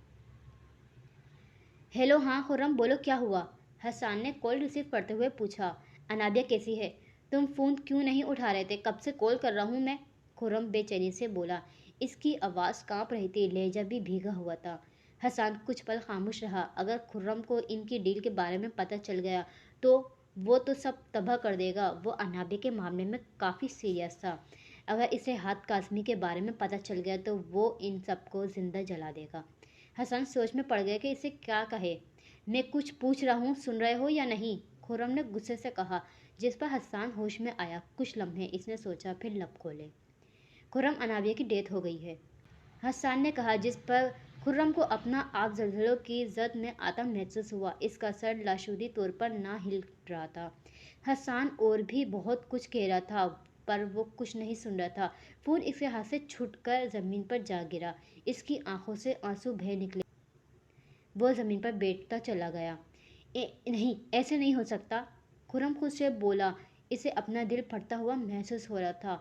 ہیلو، ہاں خرم، بولو کیا ہوا؟ حسان نے کال ریسیو کرتے ہوئے پوچھا، انابیہ کیسی ہے؟ تم فون کیوں نہیں اٹھا رہے تھے؟ کب سے کال کر رہا ہوں میں، خرم بے چینی سے بولا۔ اس کی آواز کانپ رہی تھی، لہجہ بھی بھیگا ہوا تھا۔ حسان کچھ پل خاموش رہا۔ اگر خرم کو ان کی ڈیل کے بارے میں پتہ چل گیا تو وہ تو سب تباہ کر دے گا۔ وہ انابیہ کے معاملے میں کافی سیریس تھا۔ اگر اسے ہاتھ کاظمی کے بارے میں پتہ چل گیا تو وہ ان سب کو زندہ جلا دے گا۔ حسان سوچ میں پڑ گیا کہ اسے کیا کہے۔ میں کچھ پوچھ رہا ہوں، سن رہے ہو یا نہیں؟ خرم نے غصے سے کہا، جس پر حسان ہوش میں آیا۔ کچھ لمحے اس نے سوچا، پھر لب کھولے۔ خرم، انابیہ کی ڈیتھ ہو گئی ہے، حسان نے کہا، جس پر خرم کو اپنا آپ زلزلوں کی زد میں آتا محسوس ہوا۔ اس کا سر لاشعوری طور پر نہ ہل رہا تھا۔ حسان اور بھی بہت کچھ کہہ رہا تھا پر وہ کچھ نہیں سن رہا تھا۔ فون اس کے ہاتھ سے چھوٹ کر زمین پر جا گرا۔ اس کی آنکھوں سے آنسو بہہ نکلے۔ وہ زمین پر بیٹھتا چلا گیا۔ نہیں، ایسے نہیں ہو سکتا، خرم خود سے بولا۔ اسے اپنا دل پھٹتا ہوا محسوس ہو رہا تھا۔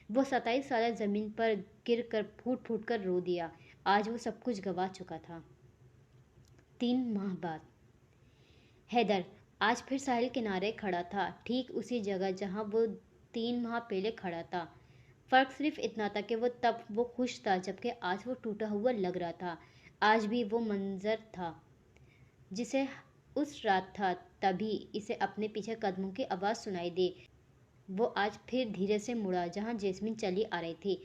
وہ 27 سالہ زمین پر گر کر پھوٹ پھوٹ کر رو دیا۔ آج وہ سب کچھ گنوا چکا تھا۔ 3 ماہ بعد حیدر آج پھر ساحل کنارے کھڑا تھا، ٹھیک اسی جگہ جہاں وہ 3 ماہ پہلے کھڑا تھا۔ فرق صرف اتنا تھا کہ تب وہ خوش تھا جبکہ آج وہ ٹوٹا ہوا لگ رہا تھا۔ آج بھی وہ منظر تھا جسے اس رات تھا، تبھی اسے اپنے پیچھے قدموں کی آواز سنائی دی۔ وہ آج پھر دھیرے سے مڑا جہاں جیسمین چلی آ رہی تھی۔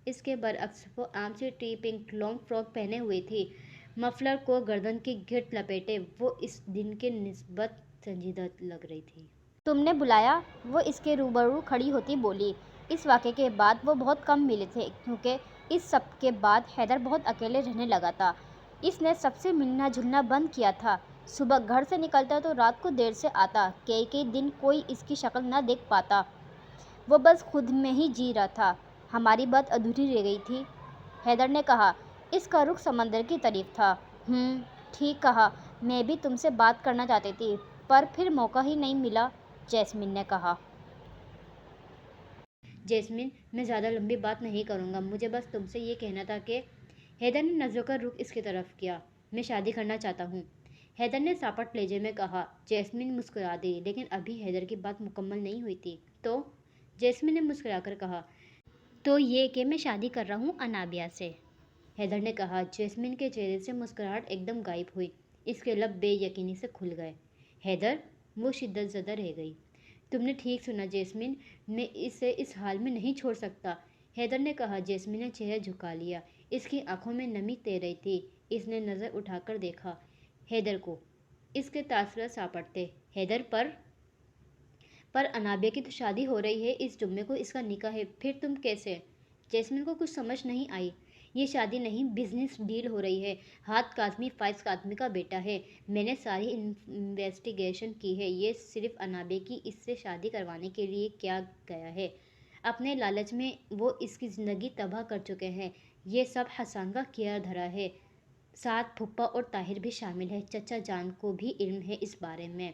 اس کے برعکس وہ عام سی ٹی پنک لانگ فراک پہنے ہوئی تھی، مفلر کو گردن کے گرد لپیٹے۔ وہ اس دن کے نسبت سنجیدہ لگ رہی تھی۔ تم نے بلایا؟ وہ اس کے روبرو کھڑی ہوتی بولی۔ اس واقعے کے بعد وہ بہت کم ملے تھے کیونکہ اس سب کے بعد حیدر بہت اکیلے رہنے لگا تھا۔ اس نے سب سے ملنا جلنا بند کیا تھا۔ صبح گھر سے نکلتا تو رات کو دیر سے آتا۔ کئی دن کوئی اس کی شکل نہ دیکھ پاتا۔ وہ بس خود میں ہی جی رہا تھا۔ ہماری بات ادھوری رہ گئی تھی، حیدر نے کہا۔ اس کا رخ سمندر کی طرف تھا۔ ٹھیک کہا، میں بھی تم سے بات کرنا چاہتی تھی پر پھر موقع ہی نہیں ملا، جیسمین نے کہا۔ جیسمین، میں زیادہ لمبی بات نہیں کروں گا، مجھے بس تم سے یہ کہنا تھا کہ… حیدر نے نظروں کا رخ اس کی طرف کیا۔ میں شادی کرنا چاہتا ہوں، حیدر نے ساپٹ لہجے میں کہا۔ جیسمین مسکرا دی، لیکن ابھی حیدر کی بات مکمل نہیں ہوئی تھی۔ تو؟ جیسمین نے مسکرا کر کہا۔ تو یہ کہ میں شادی کر رہا ہوں انابیہ سے، حیدر نے کہا۔ جیسمین کے چہرے سے مسکراہٹ ایک دم غائب ہوئی۔ اس کے لب بے یقینی سے کھل گئے۔ حیدر، وہ شدت زدہ رہ گئی۔ تم نے ٹھیک سنا جیسمین، میں اسے اس حال میں نہیں چھوڑ سکتا، حیدر نے کہا۔ جیسمین نے چہرہ جھکا لیا۔ اس کی آنکھوں میں نمی تیر رہی تھی۔ اس نے نظر اٹھا کر دیکھا حیدر کو۔ اس کے تاثرات ساپٹ تھے۔ حیدر، پر انابیہ کی تو شادی ہو رہی ہے، اس جمعے کو اس کا نکاح ہے، پھر تم کیسے؟ جیسمین کو کچھ سمجھ نہیں آئی۔ یہ شادی نہیں، بزنس ڈیل ہو رہی ہے۔ ہاتھ کاظمی فائز کاظمی کا بیٹا ہے۔ میں نے ساری انویسٹیگیشن کی ہے۔ یہ صرف انابیہ کی اس سے شادی کروانے کے لیے کیا گیا ہے۔ اپنے لالچ میں وہ اس کی زندگی تباہ کر چکے ہیں۔ یہ سب حسان کا کیا دھرا ہے، ساتھ پھپھا اور طاہر بھی شامل ہے۔ چچا جان کو بھی علم ہے اس بارے میں۔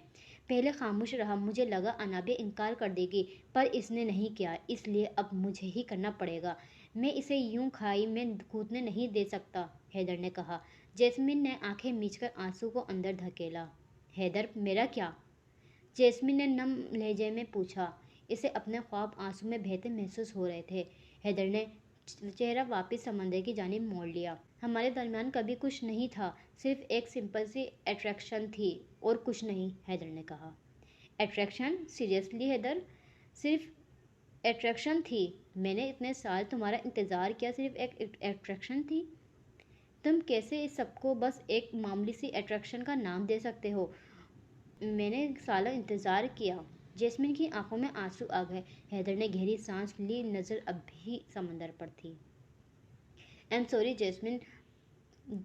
پہلے خاموش رہا، مجھے لگا انابیہ انکار کر دے گی پر اس نے نہیں کیا، اس لیے اب مجھے ہی کرنا پڑے گا۔ میں اسے یوں کھائی میں کودنے نہیں دے سکتا، حیدر نے کہا۔ جیسمین نے آنکھیں میچ کر آنسو کو اندر دھکیلا۔ حیدر، میرا کیا؟ جیسمین نے نم لہجے میں پوچھا۔ اسے اپنے خواب آنسو میں بہتے محسوس ہو رہے تھے۔ حیدر نے چہرہ واپس سمندر کی جانب موڑ لیا۔ ہمارے درمیان کبھی کچھ نہیں تھا، صرف ایک سمپل سی اٹریکشن تھی اور کچھ نہیں، حیدر نے کہا۔ اٹریکشن؟ سیریسلی حیدر؟ صرف اٹریکشن تھی؟ میں نے اتنے سال تمہارا انتظار کیا، صرف ایک اٹریکشن تھی؟ تم کیسے اس سب کو بس ایک معمولی سی اٹریکشن کا نام دے سکتے ہو؟ میں نے سالوں انتظار کیا۔ جیسمین کی آنکھوں میں آنسو آ گئے۔ حیدر نے گہری سانس لی، نظر اب بھی سمندر پر تھی۔ آئی ایم سوری جیسمین،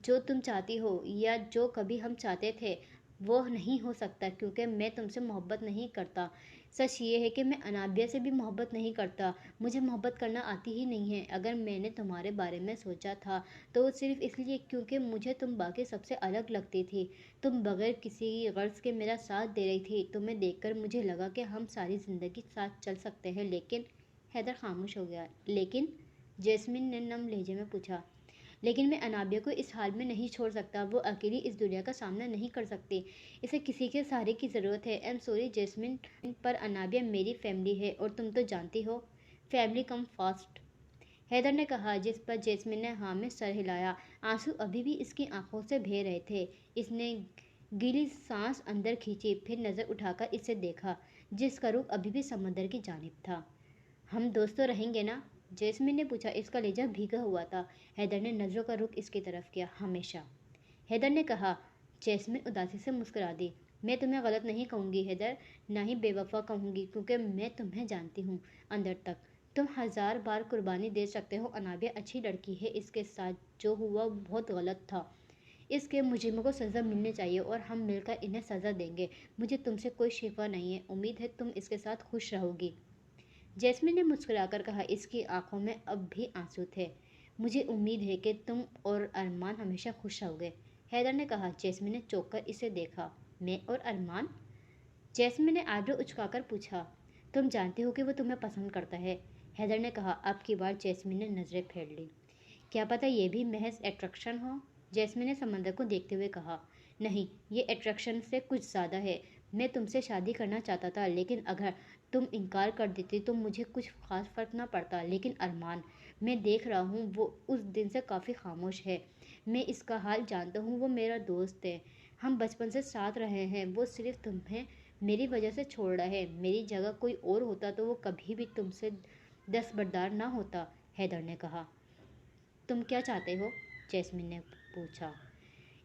جو تم چاہتی ہو یا جو کبھی ہم چاہتے تھے وہ نہیں ہو سکتا کیونکہ میں تم سے محبت نہیں کرتا۔ سچ یہ ہے کہ میں انابیہ سے بھی محبت نہیں کرتا، مجھے محبت کرنا آتی ہی نہیں ہے۔ اگر میں نے تمہارے بارے میں سوچا تھا تو صرف اس لیے کیونکہ مجھے تم باقی سب سے الگ لگتی تھی۔ تم بغیر کسی غرض کے میرا ساتھ دے رہی تھی۔ تمہیں دیکھ کر مجھے لگا کہ ہم ساری زندگی ساتھ چل سکتے ہیں، لیکن… حیدر خاموش ہو گیا۔ لیکن؟ جیسمین نے نم لہجے میں پوچھا۔ لیکن میں انابیہ کو اس حال میں نہیں چھوڑ سکتا. وہ اکیلی اس دنیا کا سامنا نہیں کر سکتی. اسے کسی کے سہارے کی ضرورت ہے. ایم سوری جیسمین، پر انابیہ میری فیملی ہے اور تم تو جانتی ہو. فیملی کم فاسٹ، حیدر نے کہا، جس پر جیسمین نے ہاں میں سر ہلایا. آنسو ابھی بھی اس کی آنکھوں سے بہہ رہے تھے. اس نے گیلی سانس اندر کھینچی، پھر نظر اٹھا کر اسے دیکھا جس کا رخ ابھی بھی سمندر کی جانب تھا. ہم دوستوں رہیں گے نا؟ جیسمین نے پوچھا. اس کا لہجہ بھیگا ہوا تھا. حیدر نے نظروں کا رخ اس کی طرف کیا. ہمیشہ، حیدر نے کہا. جیسمین اداسی سے مسکرا دی. میں تمہیں غلط نہیں کہوں گی حیدر، نہ ہی بے وفا کہوں گی، کیونکہ میں تمہیں جانتی ہوں اندر تک. تم 1000 بار قربانی دے سکتے ہو. انابیہ اچھی لڑکی ہے. اس کے ساتھ جو ہوا بہت غلط تھا. اس کے مجرموں کو سزا ملنی چاہیے اور ہم مل کر انہیں سزا دیں گے. مجھے تم سے کوئی شکوہ نہیں ہے. امید ہے تم اس کے ساتھ خوش رہو گی. جیسمین نے مسکرا کر کہا. اس کی آنکھوں میں اب بھی آنسو تھے. مجھے امید ہے کہ تم اور ارمان ہمیشہ خوش رہو گے، حیدر نے کہا. جیسمین نے چونک کر اسے دیکھا. میں اور ارمان؟ جیسمین نے آئیبرو اچکا کر پوچھا. تم جانتی ہو کہ وہ تمہیں پسند کرتا ہے، حیدر نے کہا. اب کی بار جیسمین نے نظریں پھیر لی. کیا پتہ یہ بھی محض اٹریکشن ہو، جیسمین نے سمندر کو دیکھتے ہوئے کہا. نہیں، یہ اٹریکشن سے کچھ زیادہ ہے. میں تم سے شادی کرنا چاہتا تھا، لیکن اگر تم انکار کر دیتی تو مجھے کچھ خاص فرق نہ پڑتا. لیکن ارمان، میں دیکھ رہا ہوں وہ اس دن سے کافی خاموش ہے. میں اس کا حال جانتا ہوں. وہ میرا دوست ہے. ہم بچپن سے ساتھ رہے ہیں. وہ صرف تمہیں میری وجہ سے چھوڑ رہا ہے. میری جگہ کوئی اور ہوتا تو وہ کبھی بھی تم سے دستبردار نہ ہوتا، حیدر نے کہا. تم کیا چاہتے ہو؟ جیسمین نے پوچھا.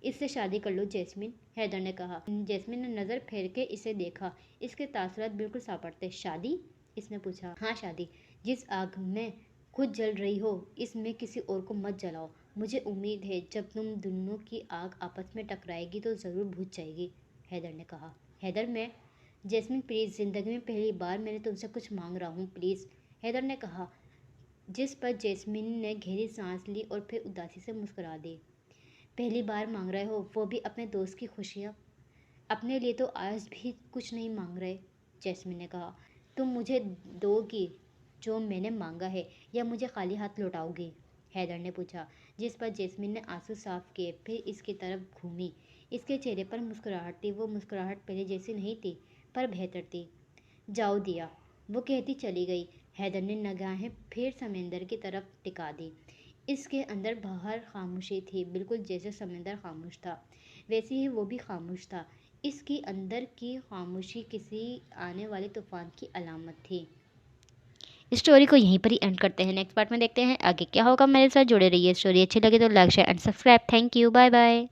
اس سے شادی کر لو جیسمین، حیدر نے کہا. جیسمین نے نظر پھیر کے اسے دیکھا. اس کے تاثرات بالکل صاف تھے. شادی؟ اس نے پوچھا. ہاں شادی. جس آگ میں خود جل رہی ہو اس میں کسی اور کو مت جلاؤ. مجھے امید ہے جب تم دونوں کی آگ آپس میں ٹکرائے گی تو ضرور بجھ جائے گی، حیدر نے کہا. حیدر میں؟ جیسمین پلیز، زندگی میں پہلی بار میں تم سے کچھ مانگ رہا ہوں پلیز، حیدر نے کہا. جس پر جیسمین نے گہری سانس لی اور پھر اداسی سے مسکرا دی. پہلی بار مانگ رہے ہو، وہ بھی اپنے دوست کی خوشیاں؟ اپنے لیے تو آج بھی کچھ نہیں مانگ رہے، جیسمین نے کہا. تم مجھے دو گی جو میں نے مانگا ہے یا مجھے خالی ہاتھ لوٹاؤ گی، حیدر نے پوچھا. جس پر جیسمین نے آنسو صاف کیے، پھر اس کی طرف گھومی. اس کے چہرے پر مسکراہٹ تھی. وہ مسکراہٹ پہلے جیسی نہیں تھی پر بہتر تھی. جاؤ دیا، وہ کہتی چلی گئی. حیدر نے نگاہیں پھر سمندر کی طرف ٹکا دی. اس کے اندر باہر خاموشی تھی، بالکل جیسے سمندر خاموش تھا ویسے ہی وہ بھی خاموش تھا. اس کی اندر کی خاموشی کسی آنے والے طوفان کی علامت تھی. اس سٹوری کو یہیں پر ہی اینڈ کرتے ہیں. نیکسٹ پارٹ میں دیکھتے ہیں آگے کیا ہوگا. میرے ساتھ جڑے رہیے. اسٹوری اچھی لگے تو like, share and subscribe. Thank you. Bye bye.